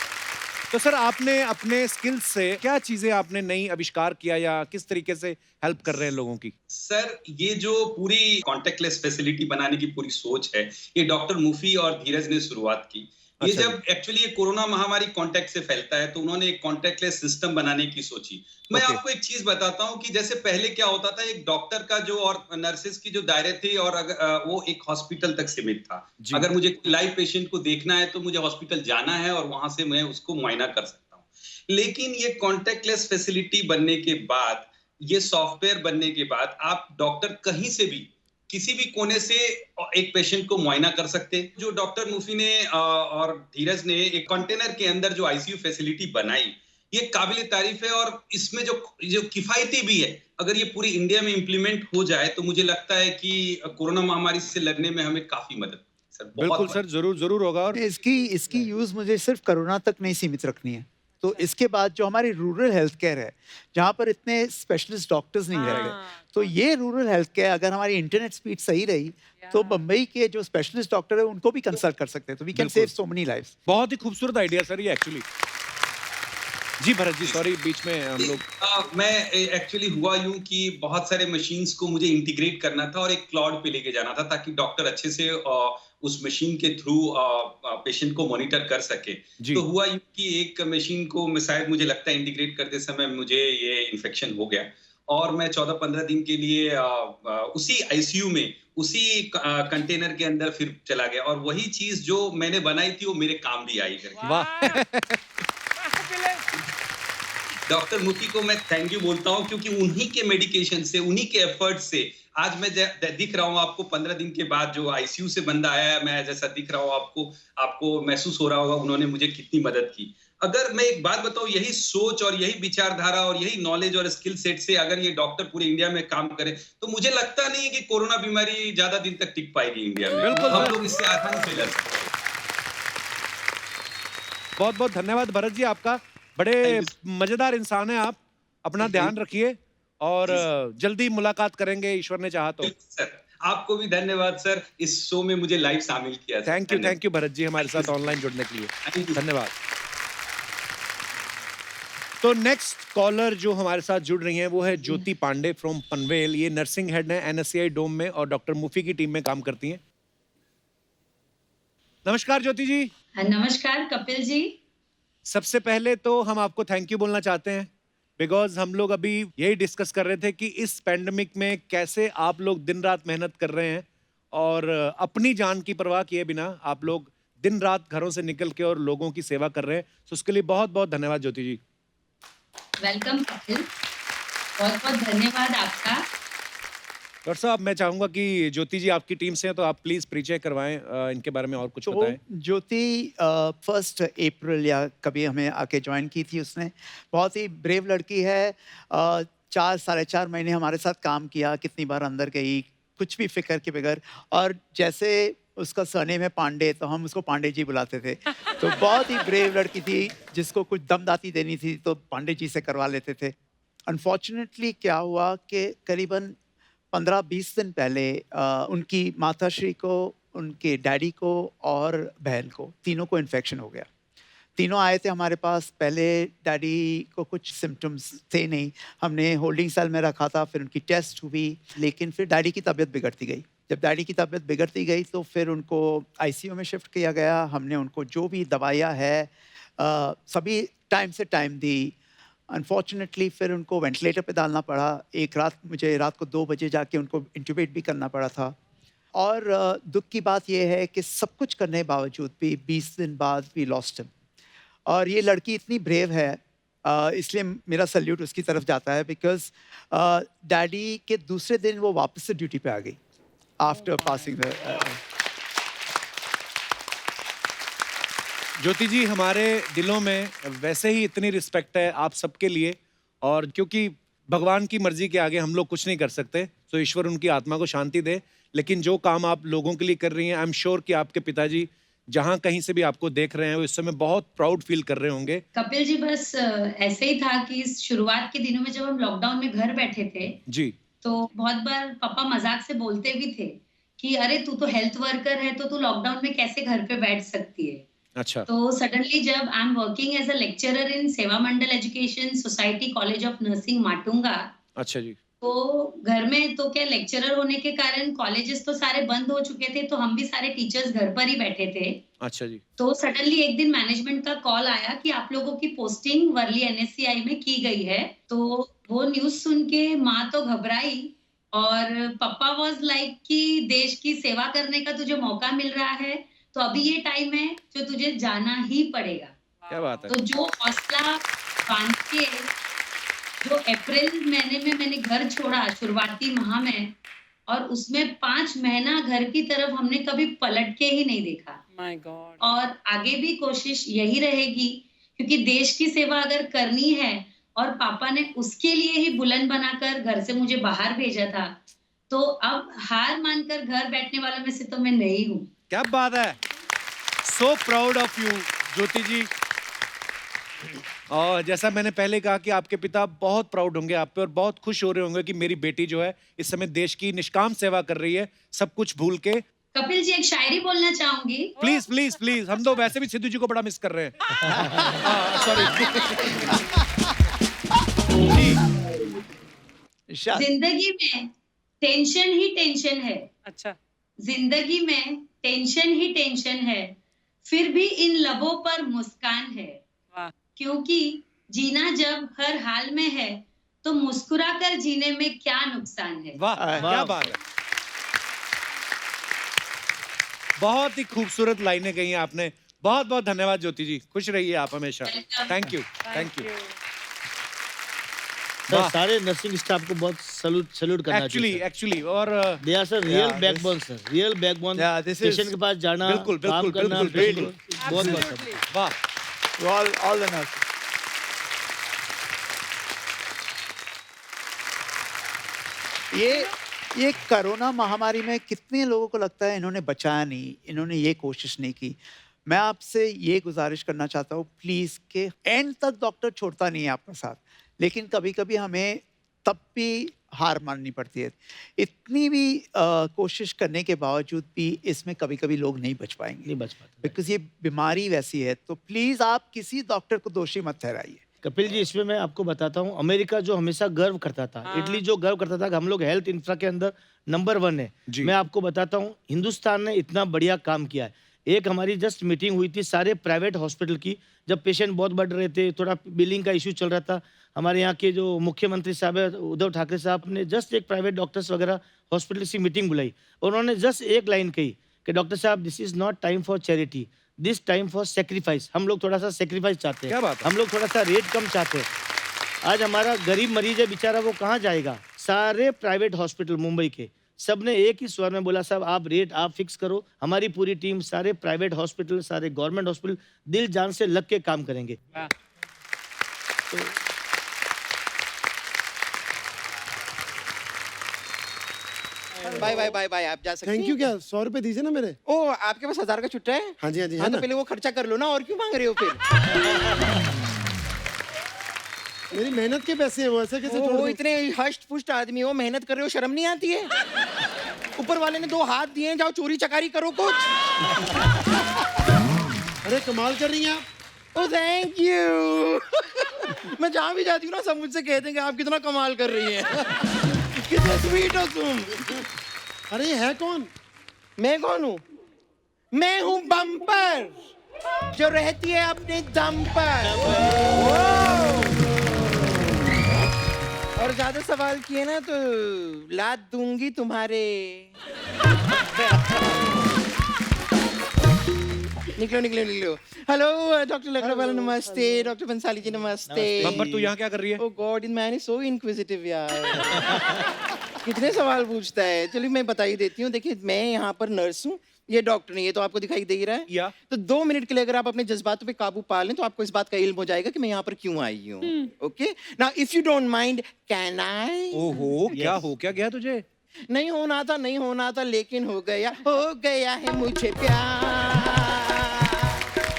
तो सर आपने अपने स्किल्स से क्या चीजें आपने नई आविष्कार किया या किस तरीके से हेल्प कर रहे हैं लोगों की? सर ये जो पूरी कॉन्टेक्टलेस फैसिलिटी बनाने की पूरी सोच है, ये डॉक्टर मुफी और धीरज ने शुरुआत की। ये अच्छा जब एक्चुअली ये कोरोना महामारी कांटेक्ट से फैलता है तो उन्होंने एक कॉन्टेक्टलेस सिस्टम बनाने की सोची। मैं Okay. आपको एक चीज बताता हूँ कि जैसे पहले क्या होता था, एक डॉक्टर का जो और नर्सेस की जो दायरे थे और वो एक हॉस्पिटल तक सीमित था। जी। अगर मुझे लाइव पेशेंट को देखना है तो मुझे हॉस्पिटल जाना है और वहां से मैं उसको मुआयना कर सकता हूँ। लेकिन ये कॉन्टेक्टलेस फैसिलिटी बनने के बाद, ये सॉफ्टवेयर बनने के बाद आप डॉक्टर कहीं से भी किसी भी कोने से एक पेशेंट को मुआयना कर सकते हैं। जो डॉक्टर मुफी ने और धीरज ने एक कंटेनर के अंदर जो आईसीयू फैसिलिटी बनाई, ये काबिल तारीफ है और इसमें जो किफायती भी है। अगर ये पूरी इंडिया में इम्प्लीमेंट हो जाए तो मुझे लगता है कि कोरोना महामारी से लड़ने में हमें काफी मदद सर। बिल्कुल सर, जरूर होगा। और इसकी यूज मुझे सिर्फ कोरोना तक नहीं सीमित रखनी है। तो इसके बाद जो हमारी रूरल हेल्थ केयर है, जहाँ पर इतने स्पेशलिस्ट डॉक्टर्स नहीं रह गए, तो ये रूरल हेल्थ केयर अगर हमारी इंटरनेट स्पीड सही रही तो बम्बई के जो स्पेशलिस्ट डॉक्टर है उनको भी कंसल्ट कर सकते हैं। तो we can save so many lives. बहुत ही खूबसूरत आइडिया सर ये एक्चुअली। जी भरत जी सॉरी बीच में हम लोग। मैं एक्चुअली हुआ यूं कि बहुत सारे मशीन्स को मुझे इंटीग्रेट करना था और एक क्लाउड पे लेके जाना था ताकि डॉक्टर अच्छे से उस मशीन के थ्रू पेशेंट को मॉनिटर कर सके। तो हुआ यूं कि एक मशीन को शायद मुझे लगता है इंटीग्रेट करते समय मुझे ये इन्फेक्शन हो गया और मैं 14-15 दिन के लिए उसी आईसीयू में उसी कंटेनर के अंदर फिर चला गया और वही चीज जो मैंने बनाई थी वो मेरे काम भी आई करके। वाह डॉक्टर मुफी को मैं थैंक यू बोलता हूं क्योंकि उन्हीं के मेडिकेशन से, उन्हीं के एफर्ट से आज मैं दिख रहा हूं आपको 15 दिन के बाद। जो आईसीयू से बंदा आया है, मैं जैसा दिख रहा हूं, आपको महसूस हो रहा होगा उन्होंने मुझे कितनी मदद की। अगर मैं एक बात बताऊं, यही सोच और यही विचारधारा और यही नॉलेज और स्किल सेट से अगर ये डॉक्टर पूरे इंडिया में काम करे तो मुझे लगता नहीं है कि कोरोना बीमारी ज्यादा दिन तक टिक पाएगी इंडिया में। बिल्कुल हम लोग इससे आसानी से लड़ सकते हैं। बहुत बहुत धन्यवाद भरत जी आपका। बड़े मजेदार इंसान हैं आप। अपना ध्यान रखिए और जल्दी मुलाकात करेंगे ईश्वर ने चाहा तो। सर आपको भी धन्यवाद सर, इस शो में मुझे लाइव शामिल किया। थैंक यू भरत जी हमारे साथ ऑनलाइन जुड़ने के लिए, धन्यवाद। तो नेक्स्ट कॉलर जो हमारे साथ जुड़ रही हैं वो है ज्योति पांडे फ्रॉम पनवेल। ये नर्सिंग हेड हैं एनएससीआई डोम में और डॉक्टर मुफी की टीम में काम करती हैं। नमस्कार ज्योति जी। नमस्कार कपिल जी। सबसे पहले तो हम आपको थैंक यू बोलना चाहते हैं बिकॉज हम लोग अभी यही डिस्कस कर रहे थे कि इस पैंडेमिक में कैसे आप लोग दिन रात मेहनत कर रहे हैं और अपनी जान की परवाह किए बिना आप लोग दिन रात घरों से निकल के और लोगों की सेवा कर रहे हैं। तो उसके लिए बहुत बहुत धन्यवाद ज्योति जी। वेलकम कपिल, बहुत बहुत धन्यवाद आपका। डॉक्टर साहब मैं चाहूंगा कि ज्योति जी आपकी टीम से हैं तो आप प्लीज परिचय करवाएं, इनके बारे में और कुछ बताएं। ज्योति 1 अप्रैल या कभी हमें आके ज्वाइन की थी उसने। बहुत ही ब्रेव लड़की है। 4-4.5 महीने हमारे साथ काम किया, कितनी बार अंदर गई, कुछ भी फिक्र के बगैर। और जैसे उसका सरनेम है पांडे तो हम उसको पांडे जी बुलाते थे। तो बहुत ही ब्रेव लड़की थी, जिसको कुछ दमदाती देनी थी तो पांडे जी से करवा लेते थे। अनफॉर्चुनेटली क्या हुआ कि करीबन 15-20 दिन पहले उनकी माताश्री को, उनके डैडी को और बहन को, तीनों को इन्फेक्शन हो गया। तीनों आए थे हमारे पास। पहले डैडी को कुछ सिम्टम्स थे नहीं, हमने होल्डिंग सेल में रखा था, फिर उनकी टेस्ट हुई, लेकिन फिर डैडी की तबीयत बिगड़ती गई। जब डैडी की तबीयत बिगड़ती गई तो फिर उनको आईसीयू में शिफ्ट किया गया। हमने उनको जो भी दवाइयाँ है सभी टाइम से टाइम दी। अनफॉर्चुनेटली फिर उनको वेंटिलेटर पे डालना पड़ा। एक रात मुझे रात को 2 बजे जाके उनको इंट्यूबेट भी करना पड़ा था। और दुख की बात यह है कि सब कुछ करने के बावजूद भी 20 दिन बाद वी लॉस्ट हिम। और ये लड़की इतनी ब्रेव है, इसलिए मेरा सल्यूट उसकी तरफ जाता है, बिकॉज डैडी के दूसरे दिन वो वापस से ड्यूटी पे आ गई आफ्टर पासिंग द। ज्योति जी, हमारे दिलों में वैसे ही इतनी रिस्पेक्ट है आप सबके लिए, और क्योंकि भगवान की मर्जी के आगे हम लोग कुछ नहीं कर सकते, तो ईश्वर उनकी आत्मा को शांति दे। लेकिन जो काम आप लोगों के लिए कर रही हैं, आई एम श्योर कि आपके पिताजी जहाँ कहीं से भी आपको देख रहे हैं वो इस समय बहुत प्राउड फील कर रहे होंगे। कपिल जी, बस ऐसे ही था कि इस शुरुआत के दिनों में जब हम लॉकडाउन में घर बैठे थे जी, तो बहुत बार पापा मजाक से बोलते भी थे कि अरे तू तो हेल्थ वर्कर है, तो तू लॉकडाउन में कैसे घर पे बैठ सकती है। अच्छा। तो सडनली जब I am working as a lecturer in Seva Mandal education society college of nursing Matunga, अच्छा जी। तो घर में तो क्या लेक्चरर होने के कारण कॉलेजेस तो सारे बंद हो चुके थे, तो हम भी सारे टीचर्स घर पर ही बैठे थे। अच्छा जी। तो सडनली एक दिन मैनेजमेंट का कॉल आया कि आप लोगों की पोस्टिंग वर्ली एनएससीआई में की गई है। तो वो न्यूज सुन के माँ तो घबराई और पापा वाज लाइक कि देश की सेवा करने का तुझे मौका मिल रहा है, तो अभी ये टाइम है जो तुझे जाना ही पड़ेगा। क्या बात है। तो जो हौसला बांध के जो अप्रैल महीने में मैंने घर छोड़ा शुरुआती माह में, और उसमें 5 महीना घर की तरफ हमने कभी पलट के ही नहीं देखा। My God. और आगे भी कोशिश यही रहेगी, क्योंकि देश की सेवा अगर करनी है, और पापा ने उसके लिए ही बुलंद बनाकर घर से मुझे बाहर भेजा था, तो अब हार मानकर घर बैठने वालों में से तो मैं नहीं हूँ। क्या बात है, सो प्राउड ऑफ यू ज्योति जी। और जैसा मैंने पहले कहा कि आपके पिता बहुत प्राउड होंगे आप पे और बहुत खुश हो रहे होंगे कि मेरी बेटी जो है इस समय देश की निष्काम सेवा कर रही है, सब कुछ भूल के। कपिल जी, एक शायरी बोलना चाहूंगी। प्लीज प्लीज प्लीज, हम तो वैसे भी सिद्धू जी को बड़ा मिस कर रहे हैं। सॉरी। जिंदगी में टेंशन ही टेंशन है। अच्छा। जिंदगी में टेंशन ही टेंशन है, फिर भी इन लबों पर मुस्कान है। वाह। क्योंकि जीना जब हर हाल में है, तो मुस्कुरा कर जीने में क्या नुकसान है। वाह, क्या बात है। बहुत ही खूबसूरत लाइनें कही हैं आपने। बहुत बहुत धन्यवाद ज्योति जी, खुश रहिए आप हमेशा। Thank you, thank you. Sir, सारे नर्सिंग स्टाफ को बहुत सैल्यूट करना चाहिए। एक्चुअली और they are sir real backbone, sir real backbone. Patient के पास जाना, बिल्कुल काम करना, बिल्कुल। बहुत बहुत वाह। All the nurse. ये कोरोना महामारी में कितने लोगों को लगता है इन्होंने बचाया नहीं, इन्होंने ये कोशिश नहीं की। मैं आपसे ये गुजारिश करना चाहता हूँ प्लीज़ कि एंड तक डॉक्टर छोड़ता नहीं है आपका साथ, लेकिन कभी कभी हमें तब भी हार माननी पड़ती है। इतनी भी कोशिश करने के बावजूद भी इसमें कभी कभी लोग नहीं बच पाएंगे, नहीं बच पाते, बिकॉज ये बीमारी वैसी है। तो प्लीज़ आप किसी डॉक्टर को दोषी मत ठहराइए। कपिल जी, इसमें मैं आपको बताता हूँ, अमेरिका जो हमेशा गर्व करता था, इटली जो गर्व करता था कि हम लोग हेल्थ इंफ्रा के अंदर नंबर 1 है, मैं आपको बताता हूँ हिंदुस्तान ने इतना बढ़िया काम किया है। एक हमारी जस्ट मीटिंग हुई थी सारे प्राइवेट हॉस्पिटल की, जब पेशेंट बहुत बढ़ रहे थे, थोड़ा बिलिंग का इशू चल रहा था। हमारे यहाँ के जो मुख्यमंत्री साहब है उद्धव ठाकरे साहब ने जस्ट एक प्राइवेट डॉक्टर्स वगैरह हॉस्पिटल की मीटिंग बुलाई, और उन्होंने जस्ट एक लाइन कही कि डॉक्टर साहब, this is not time for charity, this time for sacrifice. हम लोग थोड़ा सा सेक्रीफाइस चाहते हैं, क्या बात है? हम लोग थोड़ा सा रेट कम चाहते हैं। आज हमारा गरीब मरीज है बेचारा, वो कहाँ जाएगा? सारे प्राइवेट हॉस्पिटल मुंबई के सब ने एक ही स्वर में बोला, साहब आप रेट आप फिक्स करो। हमारी पूरी टीम सारे प्राइवेट हॉस्पिटल, सारे गवर्नमेंट हॉस्पिटल दिल जान से लग के काम करेंगे। तो बाय बाय बाय बाय, आप जा सकते हैं। Thank you. क्या 100 रुपए दीजिए ना मेरे। ओ, आपके पास 1000 का छुट्टा है? हाँ जी, हाँ जी, हाँ, है तो ना? पहले वो खर्चा कर लो ना, और क्यों मांग रहे हो फिर? मेरी मेहनत के पैसे हैं, वो ऐसे कैसे छोड़ वो दूं? इतने हष्ट पुष्ट आदमी हो, मेहनत कर रहे हो, शर्म नहीं आती है? ऊपर वाले ने 2 हाथ दिए, जाओ चोरी चकारी करो कुछ। अरे कमाल कर रही हैं आप। ओ थैंक यू। मैं जहाँ भी जाती हूँ ना, सब मुझसे कहते हैं कि आप कितना कमाल कर रही हैं। कितने स्वीट हो तुम। अरे ये है कौन? मैं कौन हूँ? मैं हूँ बम्पर, जो रहती है अपने दम पर। और ज्यादा सवाल किए ना तो लात दूंगी तुम्हारे। निकलो निकलो निकलो। हेलो डॉक्टर लकड़वाला नमस्ते, डॉक्टर बंसाली जी नमस्ते। बम्पर तू यहाँ क्या कर रही है? Oh god, in man is so inquisitive यार। कितने सवाल पूछता है। चलिए मैं बता ही देती हूँ। देखिए मैं यहाँ पर नर्स हूँ, ये डॉक्टर नहीं है, तो आपको दिखाई दे रहा है या तो 2 मिनट के लिए अगर आप अपने जज्बातों पे काबू पा लें तो आपको इस बात का इल्म हो जाएगा कि मैं यहाँ पर क्यों आई हूँ। Okay now if you don't mind can I. ओहो क्या हो क्या गया तुझे? नहीं होना था लेकिन हो गया है मुझे प्यार,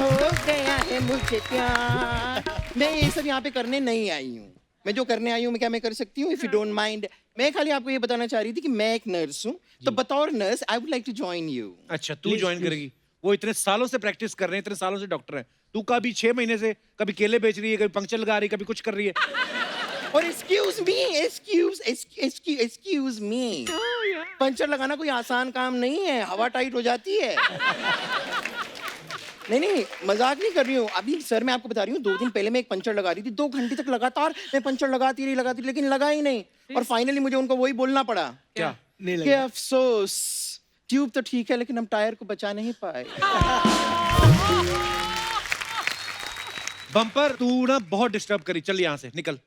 हो गया है मुझे प्यार। मैं ये सब यहाँ पे करने नहीं आई हूँ। मैं जो करने आई हूँ मैं क्या कर सकती हूँ? इफ यू डोंट माइंड, मैं खाली आपको ये बताना चाह रही थी कि मैं एक नर्स हूँ, तो बतौर nurse I would like to join you. अच्छा तू ज्वाइन करेगी? वो इतने सालों से प्रैक्टिस कर रहे हैं, इतने सालों से डॉक्टर हैं, तू कभी 6 महीने से कभी केले बेच रही है, कभी पंक्चर लगा रही है, कभी कुछ कर रही है। और एक्सक्यूज मी, पंचर लगाना कोई आसान काम नहीं है, हवा टाइट हो जाती है। नहीं मजाक नहीं कर रही हूँ। अभी सर मैं आपको बता रही हूँ, 2 दिन पहले मैं एक पंचर लगा रही थी, 2 घंटे तक लगातार मैं पंचर लगाती रही लेकिन लगा ही नहीं। और फाइनली मुझे उनको वही बोलना पड़ा क्या? कि अफसोस, ट्यूब तो ठीक है लेकिन हम टायर को बचा नहीं पाए। बम्पर तू ना बहुत डिस्टर्ब करी, चल यहाँ से निकल।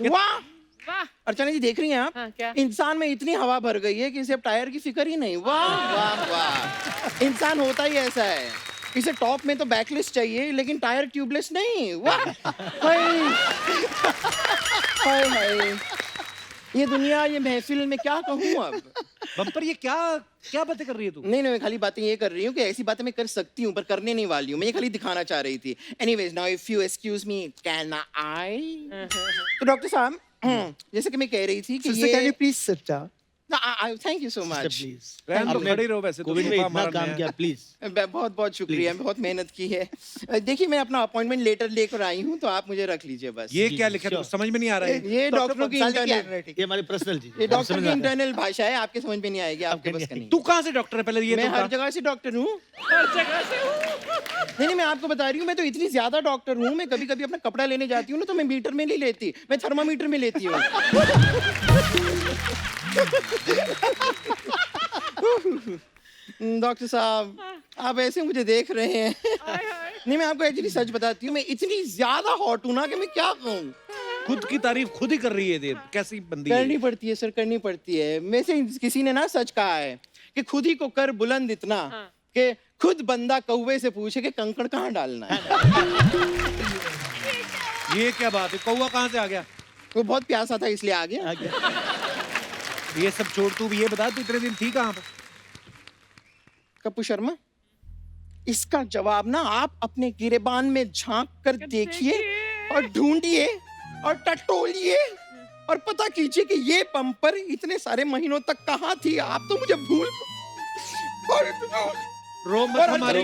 वाह अर्चना जी देख रही हैं आप? हाँ, क्या? इंसान में इतनी हवा भर गई है कि इसे अब टायर की फिक्र ही नहीं। वाह वाह वाह, इंसान होता ही ऐसा है। इसे टॉप में तो बैकलेस चाहिए लेकिन टायर ट्यूबलेस नहीं। वाह हाय हाय हाय, ये दुनिया, ये महफिल में क्या कहूँ अब। बम्पर ये क्या क्या बातें कर रही है तू? नहीं मैं खाली बातें ये कर रही हूँ कि ऐसी बातें मैं कर सकती हूँ पर करने नहीं वाली हूँ। मैं ये खाली दिखाना चाह रही थी। Anyways now if you excuse me can I. तो डॉक्टर साहब जैसे कि मैं कह रही थी कि ये please sit down. Thank you so much. Please रहन तो खड़े रहो, वैसे तो कोविड में सोफा इतना हमारा काम नया किया, प्लीज बहुत बहुत शुक्रिया, बहुत मेहनत की है। देखिए मैं अपना अपॉइंटमेंट लेटर लेकर आई हूँ तो आप मुझे रख लीजिए बस। ये क्या लिखा है तुमको समझ में नहीं आ रहा है? ये डॉक्टरों की इंटरनल, ये हमारी पर्सनल चीज, ये डॉक्टर की इंटरनल भाषा है, आपके समझ में नहीं आएगी, आपके बस का नहीं। तू कहाँ से डॉक्टर है पहले ये मैं तो हर बता। जगह से डॉक्टर हूँ, हर जगह से। नहीं मैं आपको बता रही हूँ, मैं तो इतनी ज्यादा डॉक्टर हूँ, मैं कभी कभी अपना कपड़ा लेने जाती हूँ ना तो मैं मीटर में नहीं लेती, मैं थर्मामीटर में लेती हूँ। डॉक्टर साहब आप ऐसे मुझे देख रहे हैं। नहीं मैं आपको एक्चुअली सच बताती हूँ, मैं इतनी ज्यादा हॉट हूँ ना कि मैं क्या कहूँ। खुद की तारीफ खुद ही कर रही है, देर कैसी बंदी है? करनी पड़ती है सर, करनी पड़ती है। में से किसी ने ना सच कहा है कि खुद ही को कर बुलंद इतना कि खुद बंदा कौवे से पूछे कि कंकड़ कहाँ डालना है। ये क्या बात है? कौवा कहाँ से आ गया? वो बहुत प्यासा था इसलिए आ गया। ये सब छोड़, तू ये बता तू इतने दिन थी कहाँ पर? कपूर शर्मा, इसका जवाब ना आप अपने गिरेबान में झांक कर देखिए और ढूंढिए और टटोलिए और पता कीजिए कि ये बम्पर इतने सारे महीनों तक कहाँ थी। आप तो मुझे भूल और रो मत हमारी।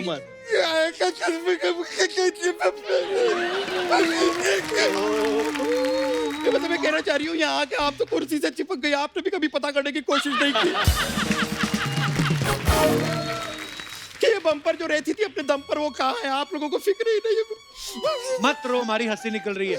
मतलब मैं कहना चाह रही हूँ यहाँ आके आप तो कुर्सी से चिपक गए, आपने भी कभी पता करने की कोशिश नहीं की कि ये बम्पर जो रहती थी अपने दम पर वो कहाँ है। आप लोगों को फिक्र ही नहीं है। मत रो, हमारी हंसी निकल रही है।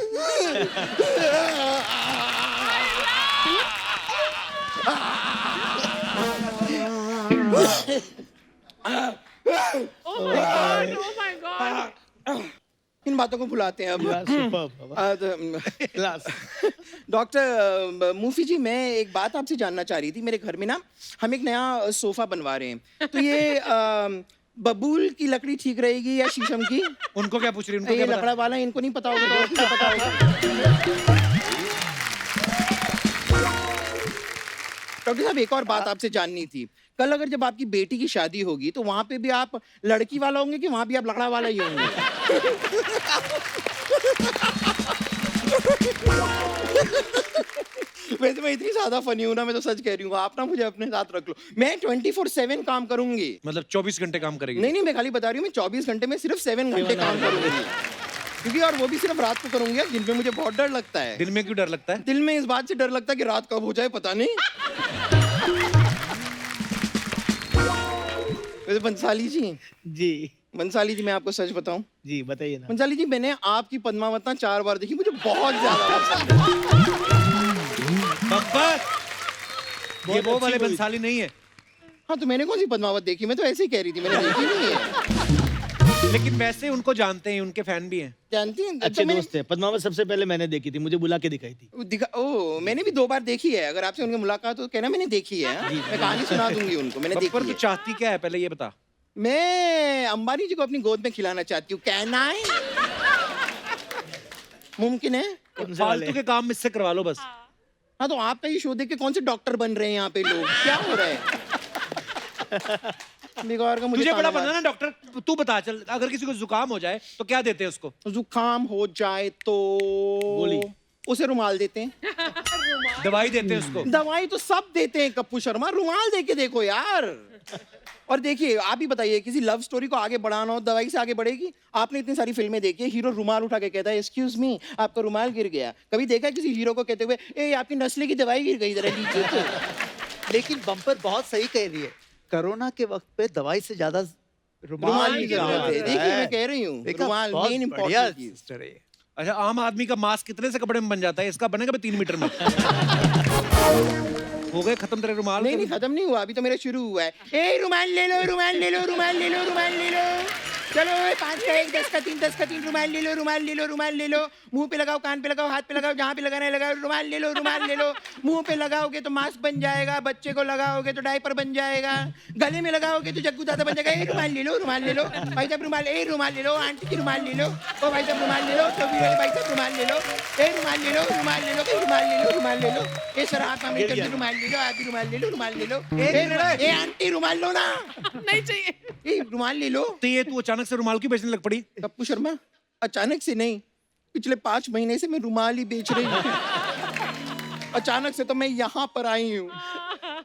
इन बातों को भुलाते हैं अब। डॉक्टर मूफी जी, मैं एक बात आपसे जानना चाह रही थी। मेरे घर में ना हम एक नया सोफा बनवा रहे हैं, तो ये बबूल की लकड़ी ठीक रहेगी या शीशम की? उनको क्या पूछ रही है? उनको ये क्या लकड़ा वाला है, इनको नहीं पता होगा, तो किसे पता होगा? डॉक्टर साहब एक और बात आपसे जाननी थी। कल अगर जब आपकी बेटी की शादी होगी तो वहां पे भी आप लड़की वाला होंगे कि वहां भी आप लकड़ा वाला ही होंगे? वैसे मैं इतनी ज्यादा फनी हूं ना, मैं तो सच कह रही हूँ। आप ना मुझे अपने साथ रख लो, मैं 24/7 काम करूंगी। मतलब 24 घंटे काम करेगी? नहीं मैं खाली बता रही हूँ, मैं 24 घंटे में सिर्फ 7 घंटे काम करूंगी, क्योंकि और वो भी सिर्फ रात को करूंगी। यार दिन में मुझे बहुत डर लगता है। दिन में क्यों डर लगता है? दिल में इस बात से डर लगता है कि रात कब हो जाए पता नहीं। वैसे बंसाली जी, जी बंसाली जी मैं आपको सच बताऊं, जी बताइए ना। बंसाली जी मैंने आपकी पद्मावत ना 4 बार देखी, मुझे बहुत ज्यादा पसंद है। ये वो वाले बंसाली नहीं है। हाँ तो मैंने कौन सी पद्मावत देखी, मैं तो ऐसे ही कह रही थी, मैंने देखी नहीं है। लेकिन वैसे उनको जानते हैं, उनके फैन भी हैं। जानती हैं? अच्छे तो मैंने दोस्त है। पद्मावत सबसे पहले मैंने देखी थी, मुझे बुला के दिखाई थी। मैंने भी 2 बार देखी है। अगर आपसे उनकी मुलाकात हो तो कहना मैंने देखी है। हाँ? मैं कहानी सुना दूंगी उनको, मैंने देखी बब्बर, है। तू चाहती क्या है पहले ये बता। मैं अंबानी जी को अपनी गोद में खिलाना चाहती हूँ, कहना है मुमकिन है? फालतू के काम मुझसे करवा लो बस। हाँ तो आपका ये शो देख के कौन से डॉक्टर बन रहे हैं यहाँ पे लोग, क्या हो रहा है? बेकार का मुझे तुझे बड़ा ताना बनना ना डॉक्टर, तू बता चल, अगर किसी को जुकाम हो जाए तो क्या देते हैं उसको? जुकाम हो जाए तो गोली, उसे रुमाल देते हैं। दवाई देते हैं उसको। दवाई तो सब देते हैं कप्पू शर्मा, रुमाल दे के देखो यार। और देखिए आप ही बताइए, किसी लव स्टोरी को आगे बढ़ाना हो, दवाई से आगे बढ़ेगी? आपने इतनी सारी फिल्में देखी है, हीरो रुमाल उठा के कहता है एक्सक्यूज मी आपका रुमाल गिर गया। कभी देखा है किसी हीरो को कहते हुए ए आपकी नस्ले की दवाई गिर गई, जरा लीजिए तो। लेकिन बम्पर बहुत सही कह रही है, कोरोना के वक्त पे दवाई से ज्यादा रुमाल की जरूरत है। देखिए मैं कह रही हूँ, रुमाल मेन इंपॉर्टेंट चीज। अच्छा, आम आदमी का मास्क कितने से कपड़े में बन जाता है? इसका बनेगा भी 3 मीटर में। हो गए खत्म तेरे रुमाल? नहीं खत्म नहीं हुआ, अभी तो मेरा शुरू हुआ है। ए रुमाल ले लो, रुमाल ले लो, रुमाल ले लो, रुमाल ले लो। चलो 5 का 1, 10 का 3, 10 का 3, रुमाल ले लो, रुमाल ले लो, रुमाल ले लो। मुंह पे लगाओ, कान पे लगाओ, हाथ पे लगाओ, जहाँ पे लगाना है लगाओ, रुमाल ले लो, रुमाल ले लो। मुंह पे लगाओगे तो मास्क बन जाएगा, बच्चे को लगाओगे तो डायपर बन जाएगा, गले में लगाओगे तो जग्गू दादा बन जाएगा। ए रुमाल ले लो, रुमाल ले लो भाई साहब, रुमाल, ए रुमाल ले लो, आंटी की रुमाल ले लो, ओ भाई साहब रुमाल ले लो, तो भाई साहब रुमाल ले लो, ए रुमाल ले लो, रुमाल ले लो, रुमाल ले लो, रुमाल ले लो। ए सर आप हमें कर रुमाल ले लो, आप भी रुमाल ले लो, रुमाल ले लो। ए आंटी रुमाल लो ना। नहीं चाहिए। ए रुमाल ले लो। तो ये तू अचानक से रुमाल क्यों बेचने लग पड़ी? कप्पू शर्मा, अचानक से नहीं, पिछले 5 महीने से मैं रुमाल ही बेच रही हूँ। अचानक से तो मैं यहाँ पर आई हूँ,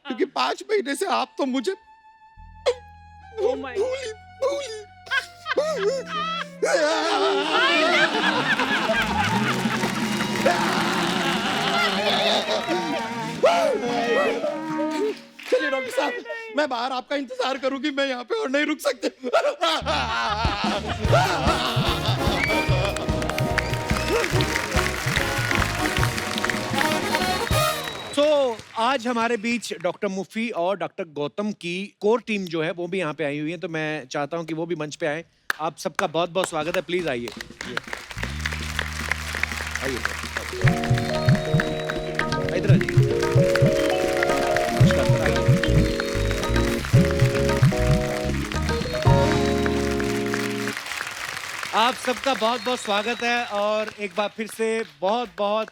क्योंकि 5 महीने से आप तो मुझे चलिए डॉक्टर साहब, मैं बाहर आपका इंतजार करूंगी, मैं यहाँ पे और नहीं रुक सकती। आज हमारे बीच डॉक्टर मुफी और डॉक्टर गौतम की कोर टीम जो है वो भी यहाँ पे आई हुई है, तो मैं चाहता हूँ कि वो भी मंच पे आए। आप सबका बहुत बहुत स्वागत है, प्लीज आइए। इधर आइए। नमस्कार सर, आइए। आप सबका बहुत बहुत स्वागत है और एक बार फिर से बहुत बहुत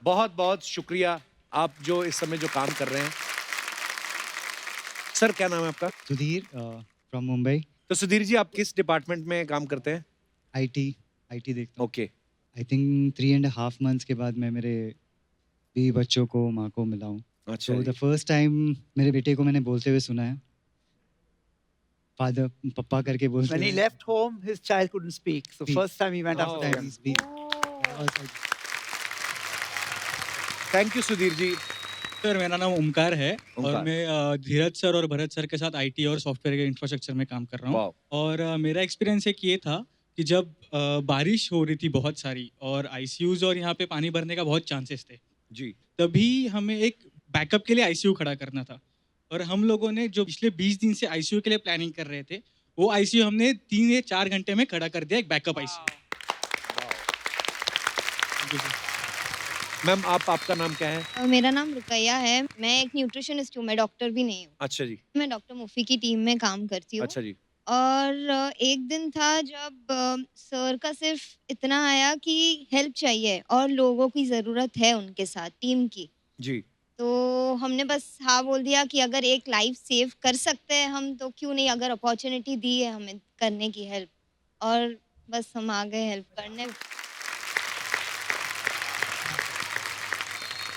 बहुत बहुत शुक्रिया आप जो इस समय जो काम कर रहे हैं। सर क्या नाम है आपका? सुधीर फ्रॉम मुंबई। तो सुधीर जी, आप किस डिपार्टमेंट में काम करते हैं? आईटी देखता हूँ। ओके। आई थिंक 3.5 मंथ्स के बाद मैं मेरे 2 बच्चों को माँ को मिला हूँ। अच्छा। तो द फर्स्ट टाइम मेरे बेटे को मैंने बोलते हुए सुना है, फादर पप्पा करके बोलते When he left home, his child couldn't speak. So first time he went First after time him. he speak. Thank you Sudhir ji. Sir मेरा नाम ओमकार है ओमकार। और मैं धीरज सर और भरत सर के साथ आईटी और सॉफ्टवेयर के इंफ्रास्ट्रक्चर में काम कर रहा हूँ। और मेरा एक्सपीरियंस एक ये था कि जब बारिश हो रही थी बहुत सारी और आईसीयूज और यहाँ पे पानी भरने का बहुत चांसेस थे जी, तभी हमें एक बैकअप के लिए आईसीयू खड़ा करना था। और हम लोगों ने जो पिछले 20 दिन से आईसीयू के लिए प्लानिंग कर रहे थे, वो आईसीयू हमने 3 या 4 घंटे में खड़ा कर दिया, एक बैकअप आईसीयू। मैम आपका नाम क्या है? मेरा नाम रुकैया है, मैं एक न्यूट्रिशनिस्ट हूँ, मैं डॉक्टर भी नहीं हूँ। अच्छा जी। मैं डॉक्टर मुफी की टीम में काम करती हूँ। अच्छा जी। और एक दिन था जब सर का सिर्फ इतना आया कि हेल्प चाहिए और लोगों की ज़रूरत है उनके साथ, टीम की जी। तो हमने बस हाँ बोल दिया कि अगर एक लाइफ सेव कर सकते हैं हम तो क्यों नहीं, अगर अपॉर्चुनिटी दी है हमें करने की हेल्प, और बस हम आ गए हेल्प करने।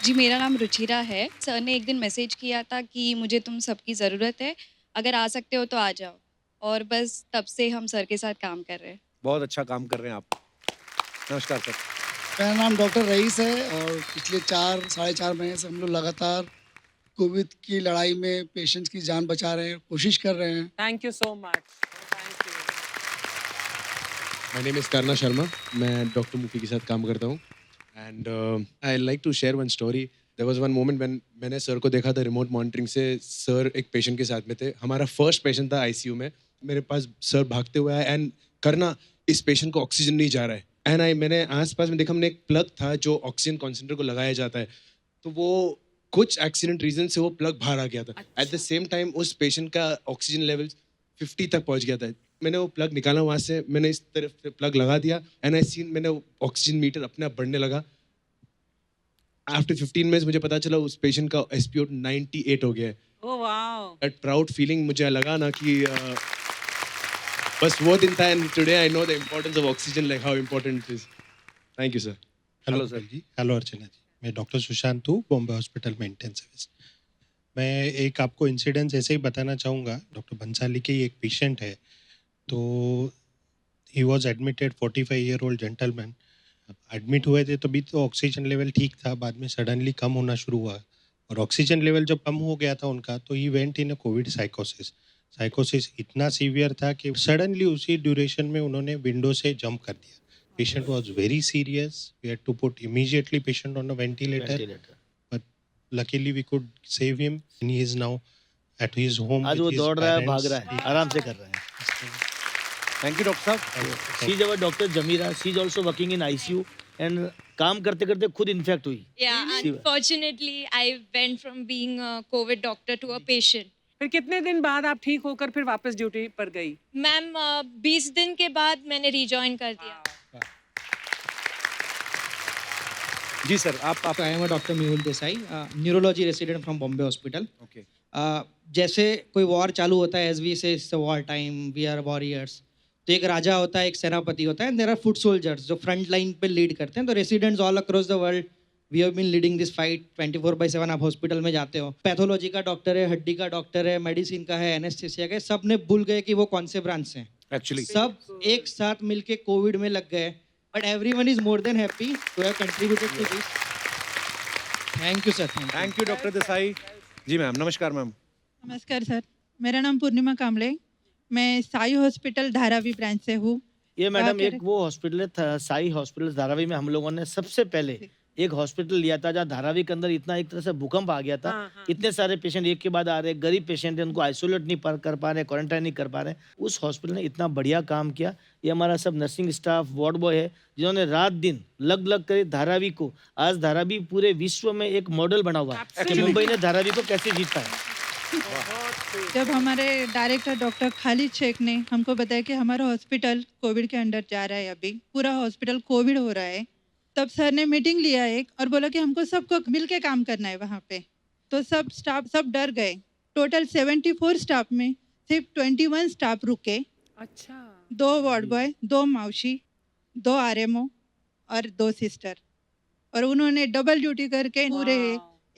जी मेरा नाम रुचिरा है। सर ने एक दिन मैसेज किया था कि मुझे तुम सबकी ज़रूरत है, अगर आ सकते हो तो आ जाओ, और बस तब से हम सर के साथ काम कर रहे हैं। बहुत अच्छा काम कर रहे हैं आप। नमस्कार सर। मेरा नाम डॉक्टर रईस है और पिछले 4 साढ़े 4 महीने से हम लोग लगातार कोविड की लड़ाई में पेशेंट्स की जान बचा रहे हैं, कोशिश कर रहे हैं। Thank you so much. My name is करना शर्मा, मैं डॉक्टर मुफी के साथ काम करता हूँ and I like to share one story. There was one moment when मैंने सर को देखा था रिमोट मॉनिटरिंग से। सर एक पेशेंट के साथ में थे, हमारा फर्स्ट पेशेंट था आईसीयू में। मेरे पास सर भागते हुए आए एंड करना इस पेशेंट को ऑक्सीजन नहीं जा रहा है एंड मैंने आसपास में देखा, हमने एक प्लग था जो ऑक्सीजन कॉन्सेंट्रेटर को लगाया जाता है, तो वो कुछ एक्सीडेंट रीजन से वो प्लग बाहर आ गया था। एट द सेम टाइम उस पेशेंट का ऑक्सीजन लेवल 50 तक पहुंच गया था। मैंने वो प्लग निकाला वहाँ से, मैंने इस तरफ प्लग लगा दिया एंड आई सीन मैंने ऑक्सीजन मीटर अपने आप बढ़ने लगा। आफ्टर 15 मिनट्स मुझे पता चला उस पेशेंट का SpO2 98 हो गया है। Oh wow, that proud feeling मुझे लगा ना कि बस वो दिन था and today I know the importance of oxygen, like how important it is. Thank you sir. Hello sir जी, हेलो अर्चना जी, मैं डॉक्टर सुशांत हूँ, बॉम्बे हॉस्पिटल में इंटेंसिविस्ट। मैं एक आपको इंसिडेंस ऐसे ही बताना चाहूँगा। डॉक्टर बंसाली के एक पेशेंट है, तो he was admitted, 45 year old gentleman. Admit हुए थे तभी तो ऑक्सीजन लेवल ठीक था, बाद में सडनली कम होना शुरू हुआ और ऑक्सीजन लेवल जब कम हो गया था उनका, तो he went in a Covid साइकोसिस। साइकोसिस इतना सीवियर था कि सडनली उसी ड्यूरेशन में उन्होंने विंडो से जंप कर दिया। Patient was very serious, we had to put immediately patient on a ventilator, but luckily we could save him and he is now at his home. आज वो दौड़ रहा है, भाग रहा है, आराम से कर रहा है। थैंक यू डॉक्टर साहब। She is our doctor Zameera, she is also working in ICU and काम करते करते खुद इन्फेक्ट हुई। Yeah, unfortunately, I went from being a COVID doctor to a patient. फिर कितने दिन बाद आप ठीक होकर फिर वापस ड्यूटी पर गई? मैम 20 दिन के बाद मैंने रिजॉइन कर दिया। जी सर, आप I am doctor Mehul Desai, neurology resident from Bombay hospital. Okay. जैसे कोई वॉर चालू होता है, as we say war time, we are warriors, तो एक राजा होता है, एक सेनापति होता है, and there are foot soldiers जो फ्रंट लाइन पे लीड करते हैं। तो residents all across the world we have been leading this fight 24/7। आप हॉस्पिटल में जाते हो, पैथोलॉजी का डॉक्टर है, हड्डी का डॉक्टर है, मेडिसिन का है, एनेस्थेसिया का है, सब ने भूल गए कि वो कौन से ब्रांच से हैं। एक्चुअली सब एक साथ मिलके कोविड में लग गए, but everyone is more than happy to have contributed to this. Thank you sir. Thank you doctor Desai ji. Ma'am नमस्कार। मैम नमस्कार सर, मेरा नाम पूर्णिमा कामले, मैं साई हॉस्पिटल धारावी ब्रांच से हूँ। ये मैडम एक वो हॉस्पिटल है साई हॉस्पिटल धारावी में, हम लोगों ने सबसे पहले एक हॉस्पिटल लिया था जहाँ धारावी के अंदर इतना एक तरह से भूकंप आ गया था। इतने सारे पेशेंट एक के बाद आ रहे, गरीब पेशेंट है, उनको आइसोलेट नहीं कर पा रहे, क्वारंटाइन नहीं कर पा रहे। उस हॉस्पिटल ने इतना बढ़िया काम किया। ये हमारा सब नर्सिंग स्टाफ, वार्ड बॉय है, जिन्होंने रात दिन लग लग कर धारावी को, आज धारावी पूरे विश्व में एक मॉडल बना हुआ है कि मुंबई ने धारावी को कैसे जीता है। जब हमारे डायरेक्टर डॉक्टर खालिद शेख ने हमको बताया कि हमारा हॉस्पिटल कोविड के अंडर जा रहा है, अभी पूरा हॉस्पिटल कोविड हो रहा है, तब सर ने मीटिंग लिया एक और बोला कि हमको सबको मिल के काम करना है वहाँ पे। तो सब स्टाफ सब डर गए। टोटल 74 स्टाफ में सिर्फ 21 स्टाफ रुके। अच्छा। 2 वार्ड बॉय, 2 मावशी, 2 RMO और 2 सिस्टर, और उन्होंने डबल ड्यूटी करके पूरे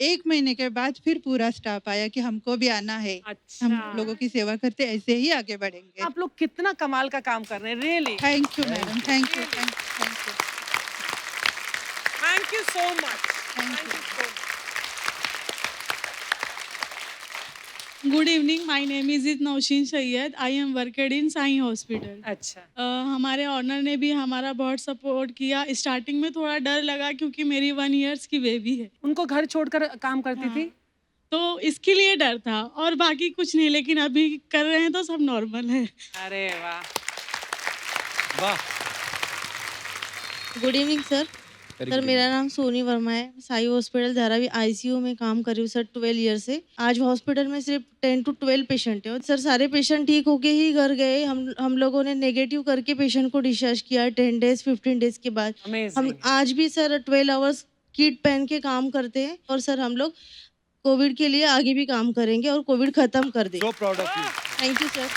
1 महीने के बाद फिर पूरा स्टाफ आया कि हमको भी आना है। अच्छा। हम लोगों की सेवा करते ऐसे ही आगे बढ़ेंगे। आप लोग कितना कमाल का काम कर रहे हैं, really. Thank you madam, thank you, thank you, thank you so much, thank you so much. Good evening, my name is Naushin Syed, I am worked in Sai hospital. अच्छा। हमारे ऑनर ने भी हमारा बहुत सपोर्ट किया। स्टार्टिंग में थोड़ा डर लगा क्योंकि मेरी 1 ईयर्स की बेबी है। उनको घर छोड़कर काम करती थी, तो इसके लिए डर था और बाकी कुछ नहीं, लेकिन अभी कर रहे हैं तो सब नॉर्मल है। अरे वाह वाह। Good evening sir. सर मेरा नाम सोनी वर्मा है, साई हॉस्पिटल धारावी आईसीयू में काम कर रही हूँ सर 12 ईयर से। आज हॉस्पिटल में सिर्फ 10 to 12 पेशेंट है और सर सारे पेशेंट ठीक होके ही घर गए। हम लोगों ने नेगेटिव करके पेशेंट को डिस्चार्ज किया 10 डेज 15 डेज के बाद। हम आज भी सर 12 आवर्स किट पहन के काम करते हैं और सर हम लोग कोविड के लिए आगे भी काम करेंगे और कोविड खत्म कर देंगे। So proud of you. Thank you sir.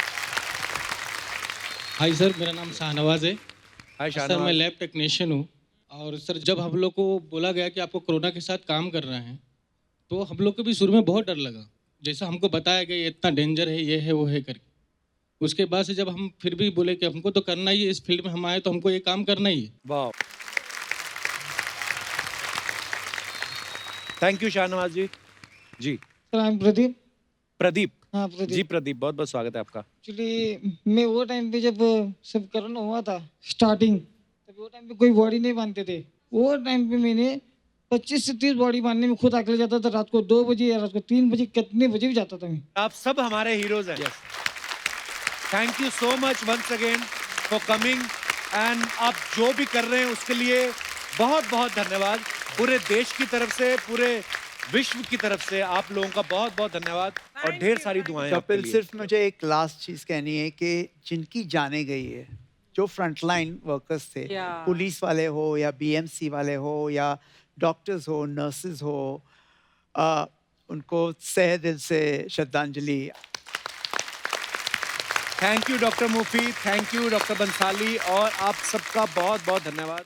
Hi sir, मेरा नाम शाहनवाज है। Hi sir, Shahnawaz. मैं लैब टेक्नीशियन हूँ और सर जब हम लोग को बोला गया कि आपको कोरोना के साथ काम करना है, तो हम लोग को भी शुरू में बहुत डर लगा। जैसा हमको बताया गया ये इतना डेंजर है, ये है वो है करके, उसके बाद से जब हम फिर भी बोले कि हमको तो करना ही है, इस फील्ड में हम आए तो हमको ये काम करना ही है। वाह, थैंक यू शाहनवाज जी। जी प्रदीप। प्रदीप। हाँ प्रदीप। जी प्रदीप, बहुत बहुत स्वागत है आपका। एक्चुअली मैं वो टाइम पे जब सब कोरोना हुआ था स्टार्टिंग, तब वो टाइम पे कोई बॉडी नहीं बांधते थे। वो टाइम पे मैंने 25 से 30 बॉडी बांधने में खुद अकेले जाता था। रात को 2 बजे या रात को 3 बजे, कितने बजे भी जाता था मैं। आप सब हमारे हीरोज हैं। Thank you so much once again for coming, and आप जो भी कर रहे हैं उसके लिए बहुत बहुत धन्यवाद। पूरे देश की तरफ से, पूरे विश्व की तरफ से आप लोगों का बहुत बहुत धन्यवाद और ढेर सारी दुआएं आपके कपिल, लिए। सिर्फ मुझे एक लास्ट चीज कहनी है कि जिनकी जाने गई है, जो फ्रंटलाइन वर्कर्स थे, पुलिस वाले हो या बीएमसी वाले हो या डॉक्टर्स हो, नर्सेज हो, उनको सहे दिल से श्रद्धांजलि। Thank you doctor Mufi, thank you doctor Bansali, और आप सबका बहुत बहुत धन्यवाद।